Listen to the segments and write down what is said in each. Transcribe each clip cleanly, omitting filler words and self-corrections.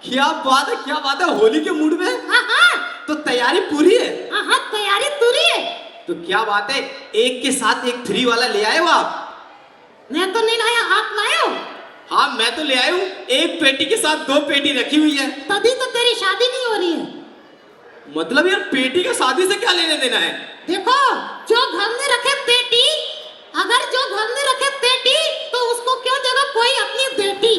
क्या बात है, होली के मूड में। हाँ हाँ तो तैयारी पूरी है। हाँ हाँ तैयारी पूरी है। तो क्या बात है, एक के साथ एक फ्री वाला ले आए हो आप? मैं तो नहीं लाया, आप लाए हो? हाँ मैं तो ले आया हूँ, एक पेटी के साथ दो पेटी रखी हुई है। तभी तो तेरी शादी नहीं हो रही है। मतलब यार पेटी का शादी से क्या लेने देना है? देखो, जो घर में रखे पेटी, अगर जो घर में रखे पेटी तो उसको क्यों देगा कोई अपनी बेटी।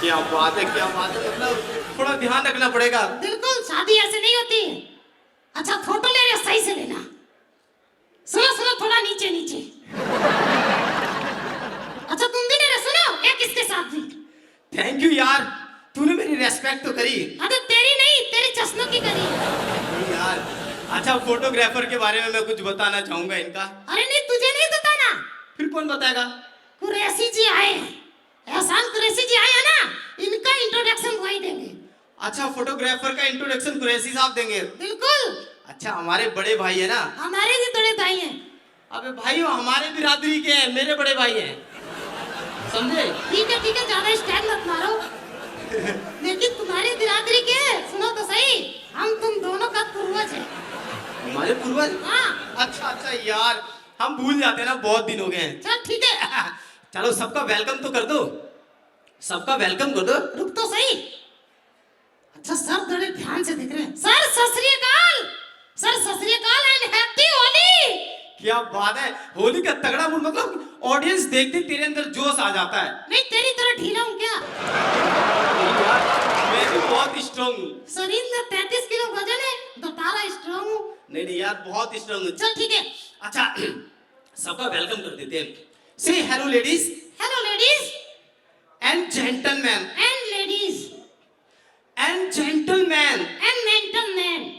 क्या बात है, क्या बात है, मतलब थोड़ा ध्यान रखना पड़ेगा। बिल्कुल, शादी ऐसे नहीं होती है। अच्छा फोटो ले रहे, सही से लेना। सुनो सुनो, थोड़ा नीचे नीचे। अच्छा तुम भी ले रहे, सुनो, एक इसके साथ भी। थैंक यू यार, तूने मेरी रेस्पेक्ट तो करी। अरे तेरी नहीं, तेरे चश्मों की करी। यार अच्छा, फोटोग्राफर के बारे में मैं कुछ बताना चाहूंगा इनका। अरे नहीं, तुझे नहीं बताना। फिर कौन बताएगा? कुरैशी जी आए हैं, एहसान कुरैशी जी आए हैं ना, इनका इंट्रोडक्शन वही देंगे। अच्छा, फोटोग्राफर का इंट्रोडक्शन कुरैशी साहब देंगे? बिल्कुल। अच्छा, हमारे बड़े भाई है ना? हमारे भी बड़े भाई हैं। अबे भाई वो हमारे बिरादरी के हैं, मेरे बड़े भाई हैं, समझे? ठीक है, ज्यादा स्टाइल मत मारो। लेकिन तुम्हारी बिरादरी के, सुनो तो सही, हम तुम दोनों का पूर्वज है। हमारे पूर्वज? हाँ। अच्छा यार, हम भूल जाते हैं ना, बहुत दिन हो गए हैं। चल ठीक है। चलो सबका वेलकम तो कर दो, सबका वेलकम कर दो। रुक तो सही। अच्छा सर बड़े ध्यान से देख रहे हैं। सर सत श्री अकाल, सर सत श्री अकाल एंड हैप्पी होली। क्या बात है, होली का तगड़ा मूड, मतलब ऑडियंस देखते तेरे अंदर जोश आ जाता है। नहीं तेरी तरह ढीला हूँ क्या? मैं भी बहुत स्ट्रांग हूँ। शरीर में 33 किलो वजन है, बता रहा स्ट्रांग हूँ। नहीं यार, बहुत स्ट्रांग हूँ। चल ठीक है। अच्छा सबका वेलकम कर देते हैं। से hello ladies. Hello ladies and gentleman. And ladies and gentleman. And gentleman.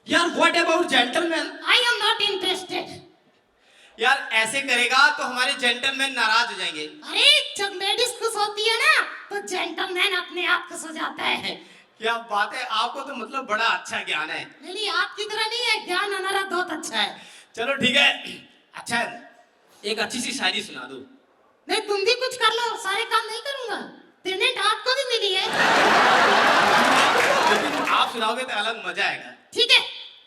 यार what about gentleman? I am not interested. यार ऐसे करेगा तो हमारे जेंटलमैन नाराज हो जाएंगे। अरे जब लेडीज खुश होती है ना तो जेंटलमैन अपने आप खुश हो जाता है। क्या बात है, आपको तो मतलब बड़ा अच्छा ज्ञान है। नहीं आपकी तरह नहीं है, ज्ञान हमारा बहुत अच्छा है। चलो ठीक है। अच्छा एक अच्छी सी शायरी सुना दो। नहीं तुम भी कुछ कर लो, सारे काम नहीं करूंगा, पेमेंट आपको भी मिली है। लेकिन आप सुनाओगे तो अलग मजा आएगा। ठीक है।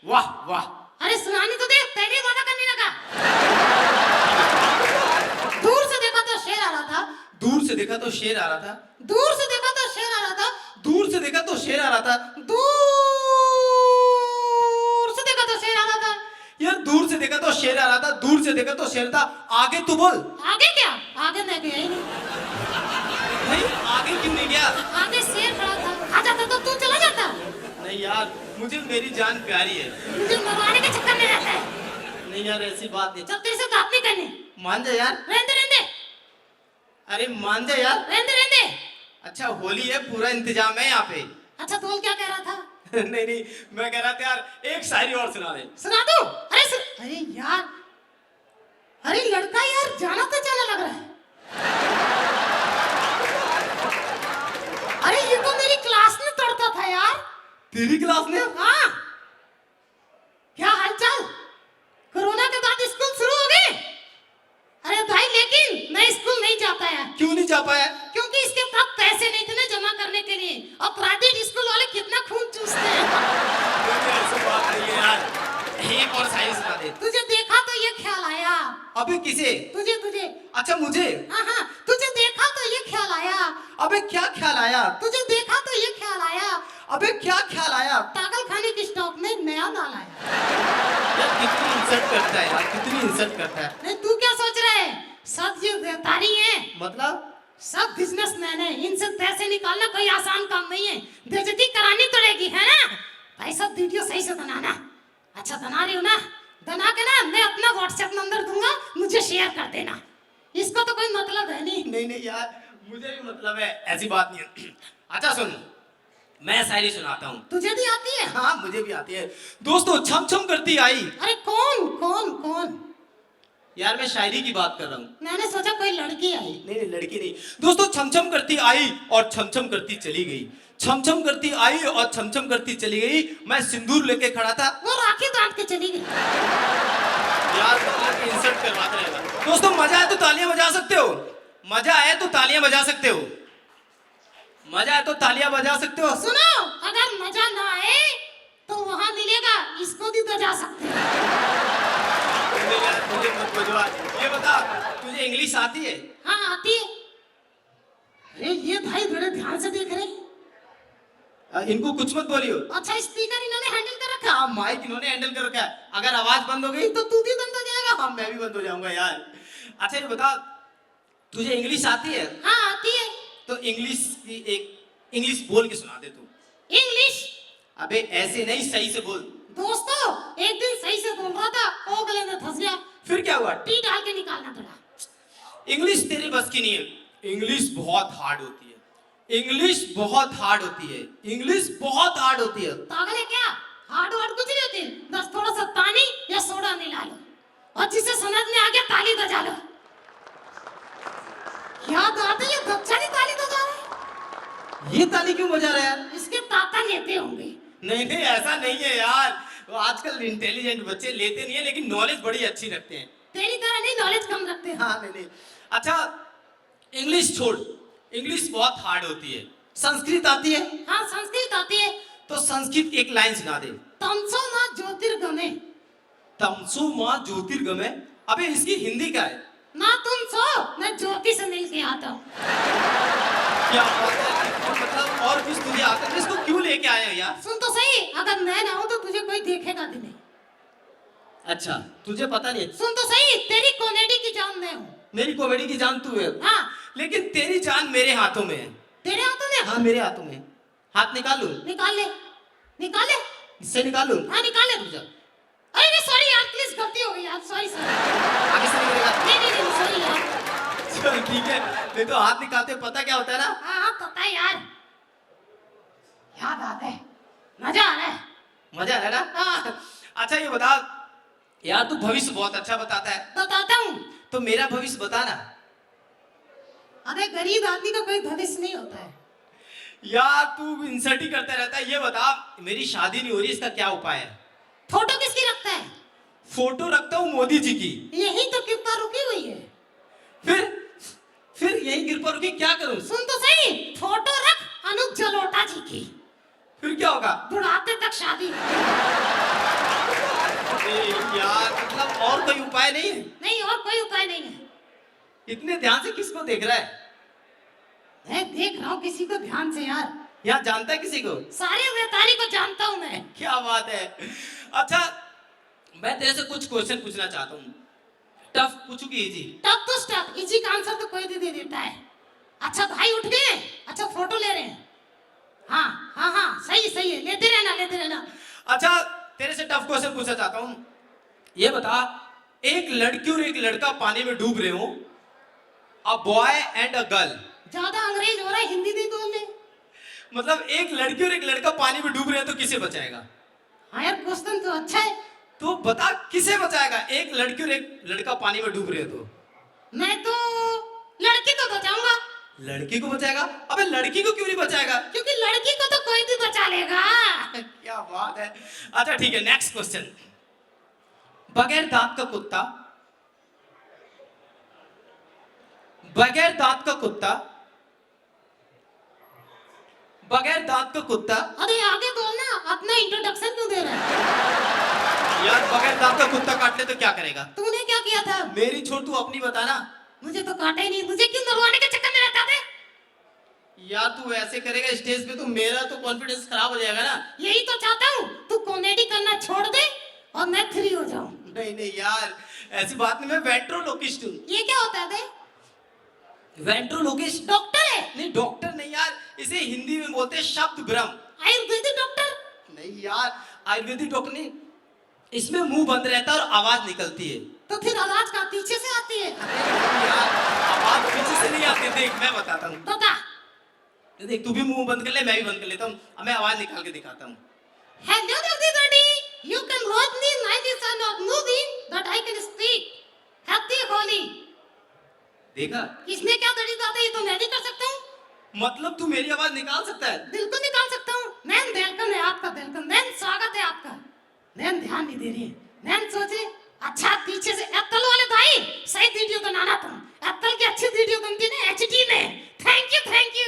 वाह वाह। अरे सुनानी तो दे, पहले वादा करने लगा। दूर से देखा तो शेर आ रहा था। दूर से देखा तो शेर आ रहा था। दूर से देखा तो शेर आ रहा था। दूर से देखा तो शेर आ रहा था। दूर से देखा तो शेर आ रहा था। यार दूर से देखा तो शेर आ रहा था, दूर से देखा तो शेर था। आगे तू बोल। आगे क्या? आगे मैं गया ही नहीं। नहीं आगे क्यों नहीं गया? आगे शेर खड़ा था, आ जाता तो तू चला जाता। नहीं यार, मुझे मेरी जान प्यारी है। मुझे मरवाने के चक्कर में रहता है। नहीं यार ऐसी बात नहीं। जब तेरे से बात नहीं करनी। मान जा यार। रहने दे। अरे मान जा यार। रहने दे। अच्छा होली है, पूरा इंतजाम है यहाँ पे। अच्छा तो क्या कह रहा था? नहीं मैं कह रहा था यार एक शायरी और सुना दे। सुना दो। अरे यार, अरे लड़का यार जाना तो जाना लग रहा है। अरे ये तो मेरी क्लास में पढ़ता था यार। तेरी क्लास में? हाँ। क्या हालचाल? कोरोना के बाद स्कूल शुरू हो गए? अरे भाई लेकिन मैं स्कूल नहीं जा पाया। क्यों नहीं जा पाया? क्योंकि इसके पास पैसे नहीं थे ना जमा करने के लिए, और प्राइवेट स्कूल वाले कितना खून चूसते हैं। ऐसी बात नहीं है यार, एक और शायरी सुना दे। तुझे देखा तो ये ख्याल आया। अबे किसे? तुझे। अच्छा मुझे? हाँ तुझे देखा तो ये ख्याल आया। अबे क्या ख्याल आया? तुझे देखा तो ये ख्याल आया। अबे क्या ख्याल आया? पागल खाने के स्टॉक में नया माल आया। यार कितनी इंसल्ट करता है यार, कितनी इंसल्ट करता है। नहीं तू क्या सोच रहा है, सब ये व्यापारी हैं, मतलब सब बिजनेसमैन हैं, इनसे पैसे निकालना कोई आसान काम नहीं है। बेइज्जती करानी पड़ेगी है ना भाई। सब वीडियो सही से बनाना। अच्छा बना रही हो ना, बना के ना मैं अपना व्हाट्सएप नंबर दूंगा, मुझे शेयर कर देना। इसको तो कोई मतलब है नहीं। नहीं यार, मुझे भी मतलब है, ऐसी बात नहीं है। अच्छा सुन, मैं शायरी सुनाता हूँ। तुझे भी आती है? हाँ मुझे भी आती है। दोस्तों छम छम करती आई। अरे कौन? यार मैं शायरी की बात कर रहा हूँ। मैंने सोचा कोई लड़की आई। नहीं लड़की नहीं। दोस्तों छम छम करती आई और छम छम करती चली गई। छम छम करती आई और छम छम करती चली गई। मैं सिंदूर लेके खड़ा था, वो राखी बांध के चली गई। यार मतलब इंसल्ट करवाते रहेगा। दोस्तों मजा आए तो तालियां बजा सकते हो, मजा आए तो तालियां बजा सकते हो। मजा आए तो तालियां बजा सकते हो। सुनो, अगर मजा ना आए तो वहां मिलेगा, इसको भी बजा सकते हो। मुझे मत बजवा। ये बता, तुझे इंग्लिश आती है? हाँ आती है। अरे ये भाई बड़े ध्यान से देख रहे हैं। इनको कुछ मत बोलियो। अच्छा स्पीकर इन्होंने हैंडल कर रखा। हाँ, माइक इन्होंने हैंडल कर रखा है। अगर आवाज बंद हो गई तो तू भी बंद हो जाएगा। हाँ, मैं भी बंद हो जाऊंगा यार। अच्छा ये बता, तुझे इंग्लिश आती है? हाँ आती है। तो इंग्लिश की एक इंग्लिश बोल के सुना दे तू। इंग्लिश? अबे ऐसे नहीं, सही से बोल। दोस्तों, एक दिन सही से बोल रहा था, ओ गले में फंस गया। फिर क्या हुआ? टी डाल के निकालना पड़ा। इंग्लिश तेरी बस की नहीं है। इंग्लिश बहुत हार्ड होती है। इंग्लिश बहुत हार्ड होती है। इंग्लिश बहुत हार्ड होती है। पागल है क्या? हार्ड वर्ड कुछ नहीं होती। बस थोड़ा सा पानी या सोडा मिला लो और जिसे समझ में आ गया ताली बजा लो। क्या बात है, ये बच्चा नहीं ताली बजा रहा है। ये ताली क्यों बजा रहा है यार? इसके ताता लेते होंगे। नहीं नहीं, ऐसा नहीं है यार। वो आजकल इंटेलिजेंट बच्चे लेते नहीं है, लेकिन नॉलेज बड़ी अच्छी रखते हैं। तेरी तरह नहीं, नॉलेज कम रखते हैं। हाँ नहीं नहीं। अच्छा इंग्लिश छोड़, इंग्लिश बहुत हार्ड होती है। संस्कृत आती है? हाँ संस्कृत आती है। तो संस्कृत एक लाइन सुना दे। तमसो माँ ज्योतिर्गमे। तमसो माँ ज्योतिर्गमय। अबे इसकी हिंदी क्या है? ना तुम सो, मैं ज्योति से मिल के आता हूँ। क्या बात है? मतलब और कुछ तुझे आता है? इसको क्यों लेके आए हो यार? सुन तो सही, अगर मैं ना हूँ तो तुझे कोई देखेगा भी नहीं। अच्छा तुझे पता नहीं है? सुन तो सही, तेरी कॉमेडी की जान मैं हूँ। मेरी कॉमेडी की जान तू है। हाँ। लेकिन तेरी जान मेरे हाथों में है। तेरे हाथों में? हाँ मेरे हाथों में। हाथ निकाल लूं? निकाल ले, निकाल ले। इससे निकाल लूं? हाँ निकाल ले। अरे सॉरी यार, प्लीज गलती हो गई यार, सॉरी सॉरी। आगे से निकलेगा? नहीं नहीं नहीं, सॉरी यार। चल ठीक है। नहीं तो हाथ निकालते पता क्या होता है ना? हाँ हाँ पता है यार। क्या बात है, मजा आ रहा है। मजा आ रहा है ना? हाँ। अच्छा ये बता यार, तू भविष्य बहुत अच्छा बताता है। बताता हूँ। तो मेरा भविष्य बता ना। अरे गरीब आदमी का कोई भविष्य नहीं होता है। यार तू इंसल्ट ही करता रहता है। ये बता, मेरी शादी नहीं हो रही, इसका क्या उपाय है? फोटो किसकी रखता है? फोटो रखता हूँ मोदी जी की। यही तो कृपा रुकी हुई है। फिर यही कृपा रुकी, क्या करूं? सुन तो सही, फोटो रख अनूप जलोटा जी की। फिर क्या होगा? बुढ़ापे तक शादी। यार मतलब और कोई उपाय नहीं है? नहीं, और कोई उपाय नहीं है। इतने ध्यान से किसको देख रहा है? मैं देख रहा हूँ किसी को ध्यान से यार। यहाँ जानता है किसी को? सारे वेतारी को जानता हूँ मैं। क्या बात है। अच्छा मैं तेरे से कुछ क्वेश्चन पूछना चाहता हूँ। टफ पूछू कि इजी? टफ तो टफ, इजी का आंसर तो कोई दे देता है। अच्छा भाई उठ गए? अच्छा फोटो ले रहे हैं? हाँ हाँ हाँ सही सही है, लेते रहना लेते रहना। अच्छा तेरे से टफ क्वेश्चन पूछना चाहता हूँ। ये बता, एक लड़की और एक लड़का पानी में डूब रहे हो, a boy and a girl. ज्यादा अंग्रेज हो रहा है, हिंदी नहीं बोलने। मतलब एक लड़की और एक लड़का पानी में डूब रहे हैं तो किसे बचाएगा? हाँ यार क्वेश्चन तो अच्छा है। तो बता किसे बचाएगा? एक लड़की और एक लड़का पानी में डूब रहे हैं तो। मैं तो लड़की को बचाऊंगा। लड़की को बचाएगा? अबे लड़की को क्यों नहीं बचाएगा? क्योंकि लड़की को तो कोई भी बचा लेगा। क्या बात है। अच्छा ठीक है, नेक्स्ट क्वेश्चन। बगैर दांत का कुत्ता, बगैर दांत का कुत्ता, बगैर दांत का कुत्ता। अरे आगे बोलना, अपना इंट्रोडक्शन क्यों दे रहा है? यार बगैर दांत का कुत्ता काट ले तो क्या करेगा? तूने क्या किया था? मेरी छोड़, तू अपनी बता ना। मुझे तो काटा ही नहीं, मुझे क्यों मरवाने के चक्कर में रहता था? यार तू ऐसे करेगा स्टेज पे तो मेरा तो कॉन्फिडेंस खराब हो जाएगा ना। यही तो चाहता हूँ, तू कॉमेडी करना छोड़ दे और मैं फ्री हो जाऊं। नहीं नहीं यार, ऐसी बात नहीं, मैं वेंट्रोलोकिस्ट हूँ। ये क्या होता है बे? वेंट्रोलोकिस्ट? डॉक्टर है? नहीं डॉक्टर नहीं यार, इसे हिंदी में बोलते हैं शब्द भ्रम। आयुर्वेदिक डॉक्टर? नहीं यार, आयुर्वेदिक डॉक्टर नहीं, इसमें मुंह बंद रहता है और आवाज निकलती है। तो फिर आवाज का पीछे से आती है? यार आवाज पीछे से नहीं आती। देख मैं बताता हूँ। बता। देख तू भी मुंह बंद कर ले, मैं भी बंद कर लेता हूँ। अब मैं आवाज निकाल के दिखाता हूँ। Hello everybody, you can watch me 90 of movie that I can speak. Happy Holi. देखा? इसमें क्या तरीका आता है, ये तो मैं भी कर सकता हूँ। मतलब तू मेरी आवाज निकाल सकता है? बिल्कुल निकाल सकता हूँ। मैम वेलकम है आपका, वेलकम मैम, स्वागत है आपका। मैम ध्यान नहीं दे रही है। मैम सोचे अच्छा पीछे से एप्पल वाले भाई सही वीडियो बनाना, तुम एप्पल की अच्छी वीडियो बनती ना HD में। Thank you thank you.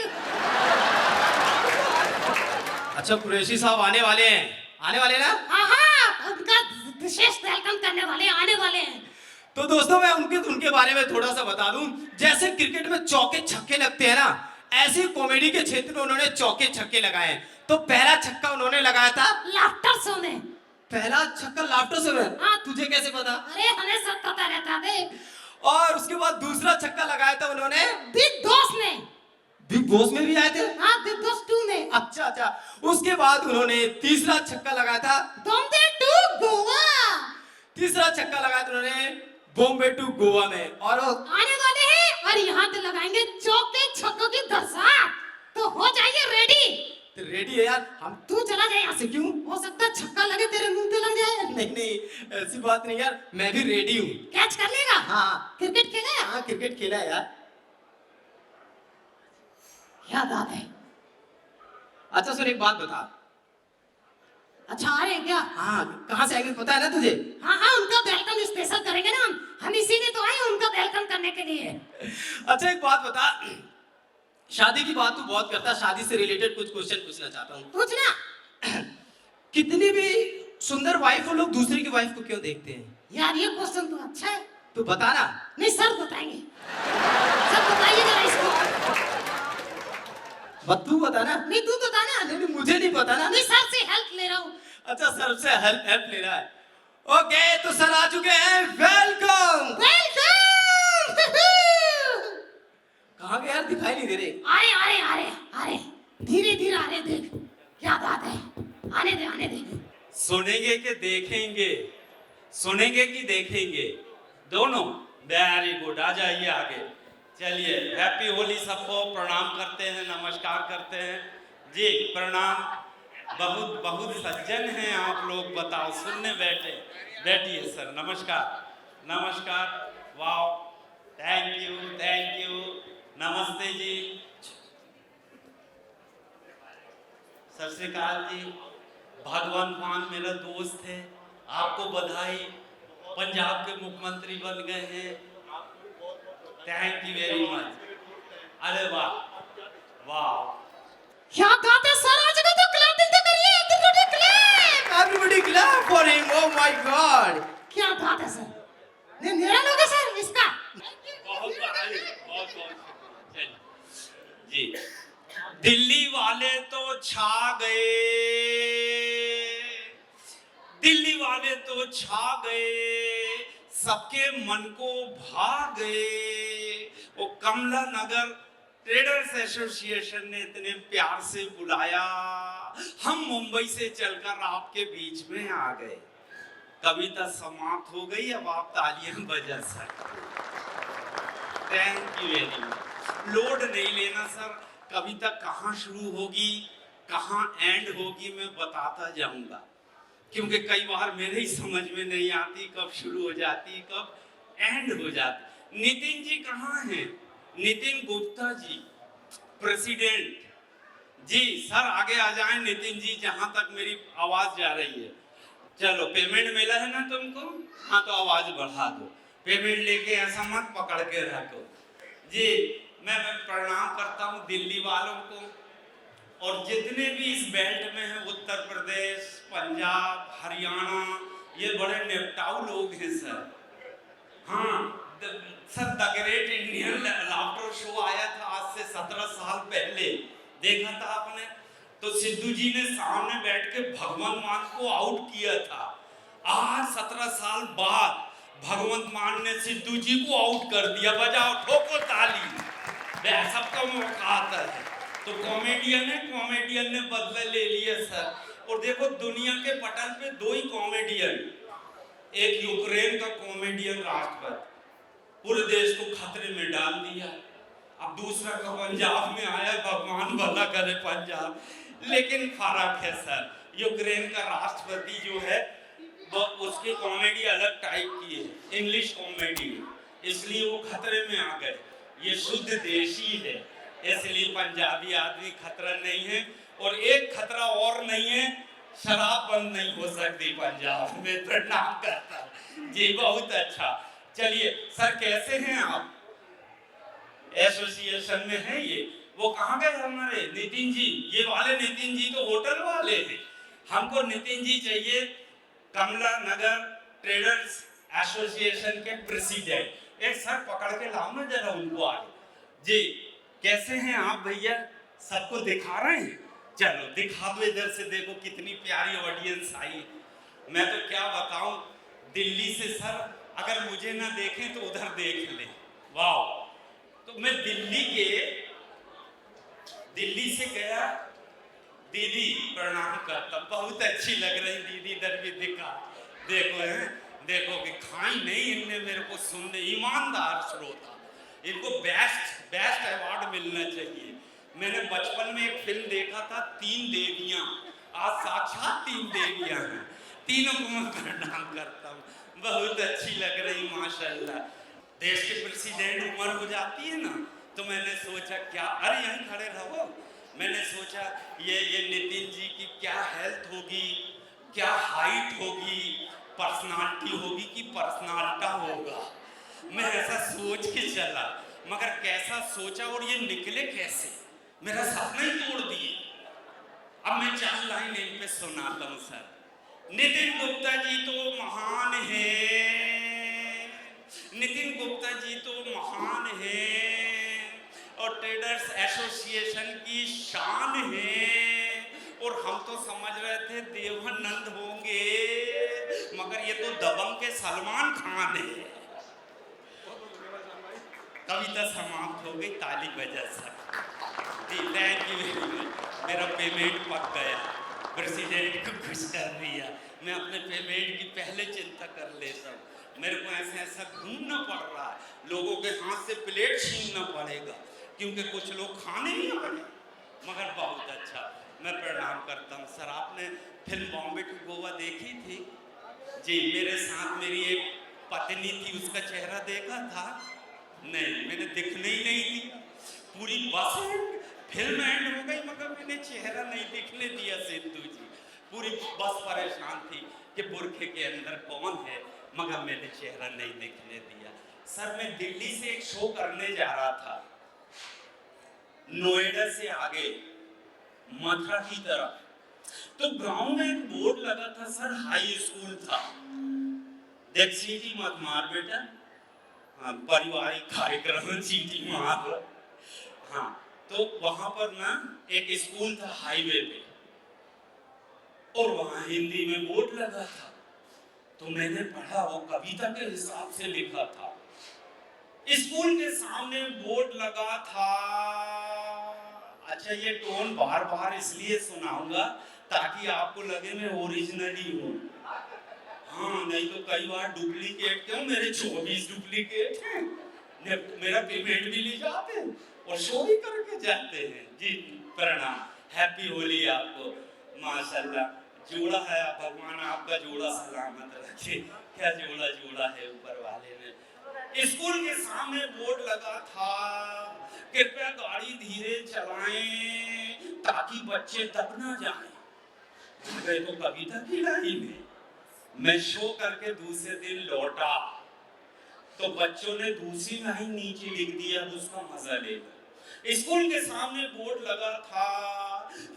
अच्छा कुरैशी साहब आने वाले हैं, आने वाले ना? हाँ हाँ, उनका विशेष वेलकम करने वाले आने वाले हैं। तो दोस्तों मैं उनके बारे में थोड़ा सा बता दूं। जैसे क्रिकेट में चौके छक्के लगते हैं ना, ऐसे कॉमेडी के क्षेत्र में उन्होंने चौके छक्के लगाए हैं। तो पहला छक्का उन्होंने लगाया था लाफ्टर शो में। पहला छक्का लाफ्टर शो में? हाँ। तुझे कैसे पता? अरे हमें सब पता रहता है। और उसके बाद दूसरा छक्का लगाया था उन्होंने बिग बॉस में। बिग बॉस में भी आए थे? हाँ, बिग बॉस 2 में। अच्छा अच्छा। उसके बाद उन्होंने तीसरा छक्का लगाया था बॉम्बे टू गोवा। तीसरा छक्का लगाया था उन्होंने बॉम्बे टू गोवा में। और आने वाले हैं और यहाँ पे लगाएंगे चौके छक्कों की बरसात। तो हो जाइए रेडी। तो रेडी है यार हम। तू चला जाए यहाँ से। क्यों? हो सकता है छक्का लगे तेरे मुंह पे लग जाए। नहीं नहीं ऐसी बात नहीं यार, मैं भी रेडी हूँ। कैच कर लेगा? हाँ क्रिकेट खेला है? हाँ क्रिकेट खेला है यार। क्या बात है। अच्छा सुन एक बात बता। अच्छा आ रहे हैं क्या? हाँ कहाँ से आएंगे पता है ना तुझे? हाँ हाँ, उनका वेलकम स्पेशल करेंगे ना हम इसीलिए तो आए हैं उनका वेलकम करने के लिए। अच्छा एक बात बता, शादी की बात तू बहुत करता, शादी से रिलेटेड कुछ क्वेश्चन पूछना चाहता हूँ। पूछना। कितनी भी सुंदर वाइफ हो लोग दूसरे की वाइफ को क्यों देखते हैं? यार ये क्वेश्चन तो अच्छा है। तू बता ना। नहीं सर बताएंगे। सर बताइए जरा इसको। तू बता ना। नहीं तू बता ना। नहीं मुझे नहीं पता ना। नहीं सर से हेल्प ले रहा हूँ। अच्छा सर से हेल्प ले रहा है। ओके तो सर आ चुके हैं। वेलकम। वेलकम। कहाँ गए यार, दिखाई नहीं दे रहे। अरे अरे अरे अरे धीरे धीरे आ रहे, देख क्या बात है। आने दे आने दे। सुनेंगे कि देखेंगे? सुनेंगे कि देखेंगे? दोनों। वेरी गुड, आ जाइए आगे। चलिए हैप्पी होली, सबको प्रणाम करते हैं, नमस्कार करते हैं जी। प्रणाम। बहुत बहुत सज्जन हैं आप लोग, बताओ सुनने बैठे। बैठिए सर, नमस्कार नमस्कार। Wow, thank you. नमस्ते जी, सत श्री अकाल जी। भगवंत मान मेरा दोस्त है, आपको बधाई, पंजाब के मुख्यमंत्री बन गए हैं। Thank you very much. अरे वाह वाह, क्या बात है सर, आज का तो क्लैपिंग तो करिए। Everybody clap. Everybody clap for him. Oh my God. क्या बात है सर। नहीं मेरा लोग है सर इसका। बहुत बधाई, बहुत चलिए जी। दिल्ली वाले तो छा गए, दिल्ली वाले तो छा गए, सबके मन को भा गए। वो कमला नगर ट्रेडर्स एसोसिएशन ने इतने प्यार से बुलाया, हम मुंबई से चलकर आपके बीच में आ गए। कविता समाप्त हो गई, अब आप तालियां बजा सकते। Thank you very much. Load नहीं लेना सर, कविता कहाँ शुरू होगी कहाँ एंड होगी मैं बताता जाऊंगा, क्योंकि कई बार मेरे ही समझ में नहीं आती कब शुरू हो जाती कब एंड हो जाती। नितिन जी कहाँ हैं? नितिन गुप्ता जी, प्रेसिडेंट जी। सर आगे आ जाएं नितिन जी, जहां तक मेरी आवाज जा रही है। चलो पेमेंट मिला है ना तुमको? हाँ तो आवाज बढ़ा दो। पेमेंट लेके ऐसा मत पकड़ के रखो जी। मैं प्रणाम करता हूँ दिल्ली वालों को, और जितने भी इस बेल्ट में हैं, उत्तर प्रदेश, पंजाब, हरियाणा, ये बड़े निपटाऊ लोग हैं सर। हाँ sir, the great Indian laughter show आया था आज से 17 साल पहले, देखा था आपने? तो सिद्धू जी ने सामने बैठ के भगवंत मान को आउट किया था। आज 17 साल बाद भगवंत मान ने सिद्धू जी को आउट कर दिया। बजाओ, ठोको ताली। सबका मौका आता है। तो कॉमेडियन ने बदला ले लिया सर। और देखो दुनिया के पटल पे दो ही कॉमेडियन, एक यूक्रेन का कॉमेडियन राष्ट्रपति, पूरे देश को खतरे में डाल दिया। अब दूसरा का पंजाब में आया, भगवान भला करे पंजाब। लेकिन फर्क है सर, यूक्रेन का राष्ट्रपति जो है वो उसकी कॉमेडी अलग टाइप की है, इंग्लिश कॉमेडी, इसलिए वो खतरे में आ गए। ये शुद्ध देशी है, इसलिए पंजाबी आदमी खतरा नहीं है। और एक खतरा और नहीं है, शराब बंद नहीं हो सकती पंजाब में। प्रणाम करता जी, बहुत अच्छा। चलिए सर, कैसे हैं आप? एसोसिएशन में है ये, वो कहाँ गए हमारे नितिन जी? ये वाले नितिन जी तो होटल वाले हैं। हमको नितिन जी चाहिए, कमला नगर ट्रेडर्स एसोसिएशन के प्रेसिडेंट। एक सर पकड़ के लाओ ना जरा उनको आगे। जी कैसे हैं आप भैया? सबको दिखा रहे हैं? चलो दिखा दो, इधर से देखो कितनी प्यारी ऑडियंस आई। मैं तो क्या बताऊं, दिल्ली से सर अगर मुझे ना देखें तो उधर देख ले। वाह! तो मैं दिल्ली से गया। दीदी प्रणाम करता, बहुत अच्छी लग रही दीदी, इधर भी दिखा। देखो है, देखो कि खाई नहीं इनने मेरे को सुनने, ईमानदार श्रोता, इनको बेस्ट अवार्ड मिलना चाहिए। मैंने बचपन में एक फिल्म देखा था, 3 देवियां, आज साक्षात 3 देवियां हैं। तीनों को मैं प्रणाम करता हूँ, बहुत अच्छी लग रही माशाल्लाह। देश के प्रेसिडेंट उम्र हो जाती है ना, तो मैंने सोचा क्या, अरे यहीं खड़े रहो, मैंने सोचा ये नितिन जी की क्या हेल्थ होगी, क्या हाइट होगी, पर्सनालिटी होगी कि पर्सनालिटा होगा। मैं ऐसा सोच के चला, मगर कैसा सोचा और ये निकले कैसे, मेरा सपना ही तोड़ दिए। अब मैं 4 लाइन इन पे सुनाता हूँ सर। नितिन गुप्ता जी तो महान है, नितिन गुप्ता जी तो महान है और ट्रेडर्स एसोसिएशन की शान है। और हम तो समझ रहे थे देवानंद होंगे, मगर ये तो दबंग के सलमान खान है। कविता समाप्त हो गई, ताली बजा sir. Thank you very much. मेरा पेमेंट पक गया, प्रेसिडेंट को खुश कर दिया। मैं अपने पेमेंट की पहले चिंता कर लेता हूँ। मेरे को ऐसा घूमना पड़ रहा है, लोगों के हाथ से प्लेट छीनना पड़ेगा क्योंकि कुछ लोग खाने नहीं आ रहे, मगर बहुत अच्छा। मैं प्रणाम करता हूँ सर। आपने फिल्म बॉम्बे टू गोवा देखी थी? जी, मेरे साथ मेरी एक पत्नी थी, उसका चेहरा देखा था? नहीं, मैंने दिखने ही नहीं दी। पूरी बस फिल्म एंड हो गई मगर मैंने चेहरा नहीं दिखने दिया। सिद्धू जी, पूरी बस परेशान थी कि बुरखे के अंदर कौन है, मगर मैंने चेहरा नहीं दिखने दिया। सर मैं दिल्ली से एक शो करने जा रहा था, नोएडा से आगे मथुरा की तरफ। तो गांव में एक बोर्ड लगा था सर, हाई स्कूल था। देख सीटी मत मार बेटा, हाँ पारिवारिक कार्यक्रम चीटी मार। हाँ, तो वहां पर ना एक स्कूल था हाईवे पे और वहां हिंदी में बोर्ड लगा था। तो मैंने पढ़ा, वो कविता के हिसाब से लिखा था। स्कूल के सामने बोर्ड लगा था। अच्छा, ये टोन बार बार इसलिए सुनाऊंगा ताकि आपको लगे मैं ओरिजिनली हूँ। हाँ, नहीं तो कई बार डुप्लीकेट, क्यों मेरे 24 डुप्लीकेट हैं, मेरा पेमेंट भी ले जाते हैं और शो भी करके जाते हैं। जी प्रणाम, हैप्पी होली आपको। माशाल्लाह जोड़ा है, भगवान आपका जोड़ा सलामत रखे। क्या जोड़ा है ऊपर वाले ने। स्कूल के सामने बोर्ड लगा था, कृपया गाड़ी धीरे चलाएं ताकि बच्चे दब ना जाएं। तो कविता की लाइन में मैं शो करके दूसरे दिन लौटा तो बच्चों ने दूसरी लाइन नीचे लिख दिया, उसका मजा ले लो। स्कूल के सामने बोर्ड लगा था,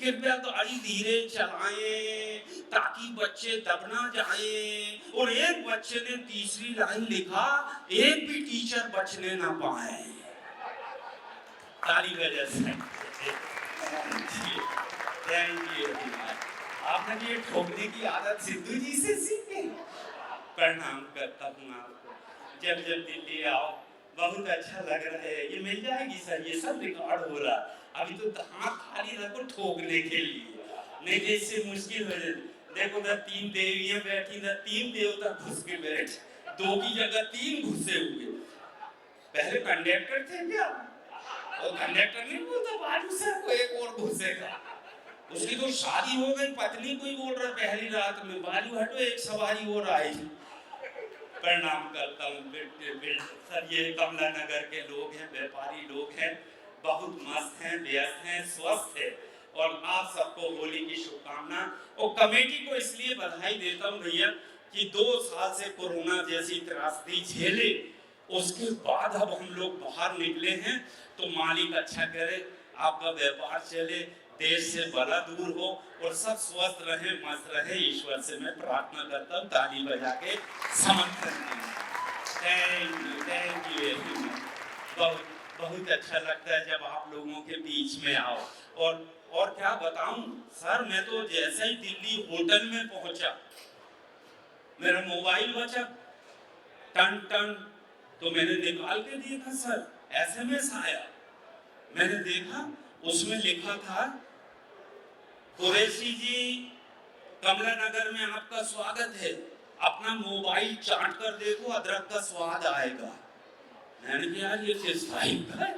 कृपया गाड़ी धीरे चलाएं ताकि बच्चे दब ना जाएं। और एक बच्चे ने तीसरी लाइन लिखा, एक भी टीचर बचने ना पाए। ताली बजा से थैंक यू। आपने ये ठोकने की आदत सिद्धू जी से सीखी। प्रणाम करता हूँ आपको। जब दिल्ली आओ, बहुत अच्छा लग रहा है। ये मिल जाएगी सर, ये सब रिकॉर्ड हो रहा। अभी तो हाथ खाली रखो ठोकने के लिए, नहीं तो इससे मुश्किल हो जाए। देखो ना 3 देवियां बैठी ना, 3 देवता घुस के बैठ, 2 की जगह 3 घुसे हुए। पहले कंडक्टर थे क्या? और कंडक्टर नहीं बोलता बाजू से को एक और घुसेगा। उसकी तो शादी हो गई, पत्नी को ही बोल रहा पहली रात में, बाजू हटो एक सवारी और आई। प्रणाम करता हूँ सर। ये कमला नगर के लोग हैं, व्यापारी लोग हैं, बहुत मस्त हैं, व्यस्त हैं, स्वस्थ हैं। और आप सबको होली की शुभकामना। और कमेटी को इसलिए बधाई देता हूँ भैया कि 2 साल से कोरोना जैसी त्रासदी झेले, उसके बाद अब हम लोग बाहर निकले हैं। तो मालिक अच्छा करे, आपका व्यापार चले, देश से बला दूर हो और सब स्वस्थ रहे, मस्त रहे, ईश्वर से मैं प्रार्थना करता हूँ। ताली बजा के समर्थन थैंक यू वेरी मच। बहुत बहुत अच्छा लगता है जब आप लोगों के बीच में आओ। और क्या बताऊं सर, मैं तो जैसे ही दिल्ली होटल में पहुंचा, मेरा मोबाइल बचा, टन टन, तो मैंने निकाल के देखा सर, एसएमएस आया। मैंने देखा उसमें लिखा था, कुरैशी जी कमला नगर में आपका स्वागत है, अपना मोबाइल चाट कर देखो, अदरक का स्वाद आएगा। मैंने कहा ये किस टाइप है?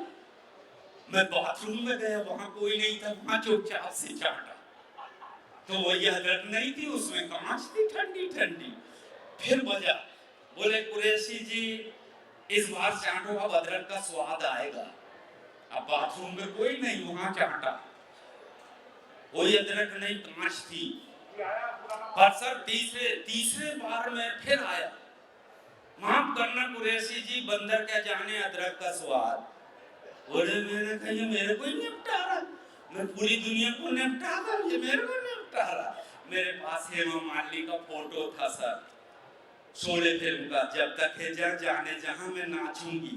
मैं बाथरूम में गया, वहां कोई नहीं था, वहां चुपचाप से चाटा, तो वही अदरक नहीं थी, उसमें कांच थी ठंडी ठंडी। फिर बजा, बोले कुरैशी जी इस बार चाटो, अब अदरक का स्वाद आएगा। अब बाथरूम में कोई नहीं, वहां चाटा, कोई अदरक नहीं, कांच थी। पर सर तीसरे बार में फिर आया, माफ करना कुरैशी जी, बंदर क्या जाने अदरक का स्वाद। बोले मैंने कहा ये मेरे को ही निपटा रहा, मैं पूरी दुनिया को निपटा रहा, ये मेरे को निपटा रहा। मेरे पास हेमा मालिनी का फोटो था सर, शोले फिल्म का, जब तक है जाने जहां मैं नाचूंगी,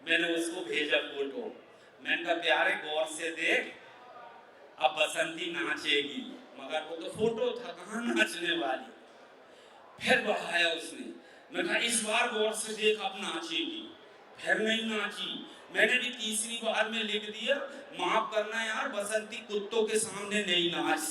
मैंने उसको भेजा फोटो। मैंने कहा प्यारे गौर से देख, अब बसंती नाचेगी, मगर वो तो फोटो था, कहाँ नाचने वाली। फिर बढ़ाया उसने, मैं कहा इस बार गौर से देख, अब नाचेगी, फिर नहीं नाची। मैंने भी तीसरी बार में लिख दिया, माफ करना यार, बसंती कुत्तों के सामने नहीं नाच।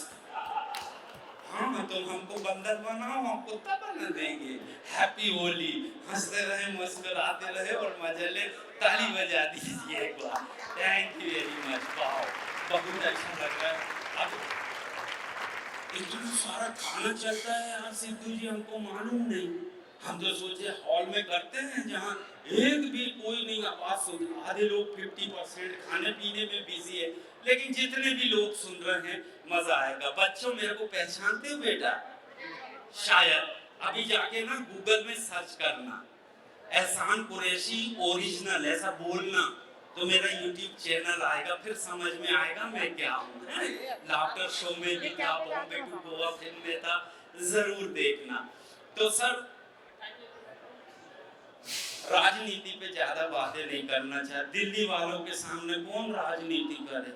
हाँ तो हमको बंदर बनाओ, हम कुत्ता बना देंगे। हैप्पी होली, हंसते रहे, मुस्कुराते रहे और मजे ले। ताली बजा दीजिए एक बार। Thank you very much. Wow, बहुत अच्छा लग रहा है। अब इतना सारा खाना चलता है यार सिद्धू जी, हमको मालूम नहीं। हम तो सोचे हॉल में करते हैं जहाँ एक भी कोई नहीं आवाज सुन, आधे लोग 50% खाने पीने में बिजी है, लेकिन जितने भी लोग सुन रहे हैं मजा आएगा। बच्चों मेरे को पहचानते हो बेटा? शायद अभी जाके ना गूगल में सर्च करना, एहसान कुरैशी ओरिजिनल ऐसा बोलना, तो मेरा यूट्यूब चैनल आएगा, फिर समझ में आएगा मैं क्या हूँ। लाफ्टर शो में भी था, बॉम्बे टू गोवा फिल्म में था, जरूर देखना। तो सर राजनीति पे ज्यादा बातें नहीं करना चाहते, दिल्ली वालों के सामने कौन राजनीति करे।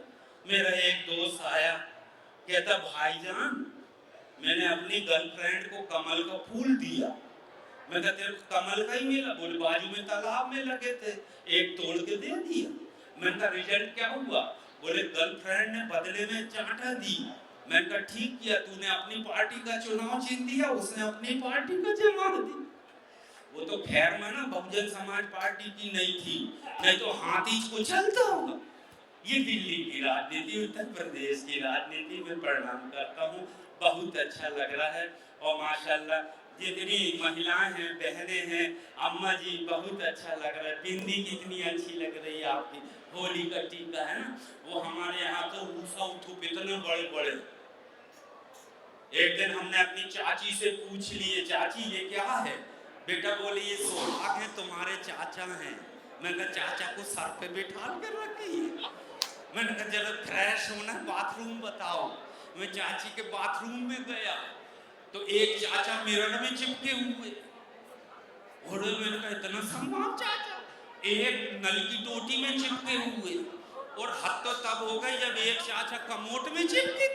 मेरा एक दोस्त आया, कहता भाईजान मैंने अपनी गर्लफ्रेंड को कमल का फूल दिया। मैं कहा तेरे को कमल का ही मिला? बोले बाजू में तालाब में लगे थे, एक तोड़ के दे दिया। मैंने कहा रिजल्ट क्या हुआ? बोले गर्लफ्रेंड ने बदले में चाटा दी। मैंने कहा ठीक किया, तूने अपनी पार्टी का चुनाव जीत दिया, उसने अपनी पार्टी का जमा दी। वो तो खैर में ना बहुजन समाज पार्टी की नहीं थी, नहीं तो हाथी को चलता होगा। ये दिल्ली की राजनीति, उत्तर प्रदेश की राजनीति में प्रणाम करता हूँ, बहुत अच्छा लग रहा है। और माशाल्लाह जितनी महिलाएं हैं, बहनें हैं, अम्मा जी बहुत अच्छा लग रहा है। बिंदी कितनी अच्छी लग रही है आपकी, होली का टीका है ना, वो हमारे यहाँ तो ऊसा उठूप इतने बड़े बड़े। एक दिन हमने अपनी चाची से पूछ लिए, चाची ये क्या है? बेटा बोले ये सोहाग है, तुम्हारे चाचा हैं। मैंने कहा चाचा को सर पे बिठा कर रखी है। मैंने कहा जरा फ्रेश होना, बाथरूम बताओ। मैं चाची के बाथरूम में गया तो एक चाचा मिरर में चिपके हुए, और मैंने कहा इतना सम्मान चाचा, एक नल की टोटी में चिपके हुए, और हद तो तब हो गई जब एक चाचा कमोट में चिपके।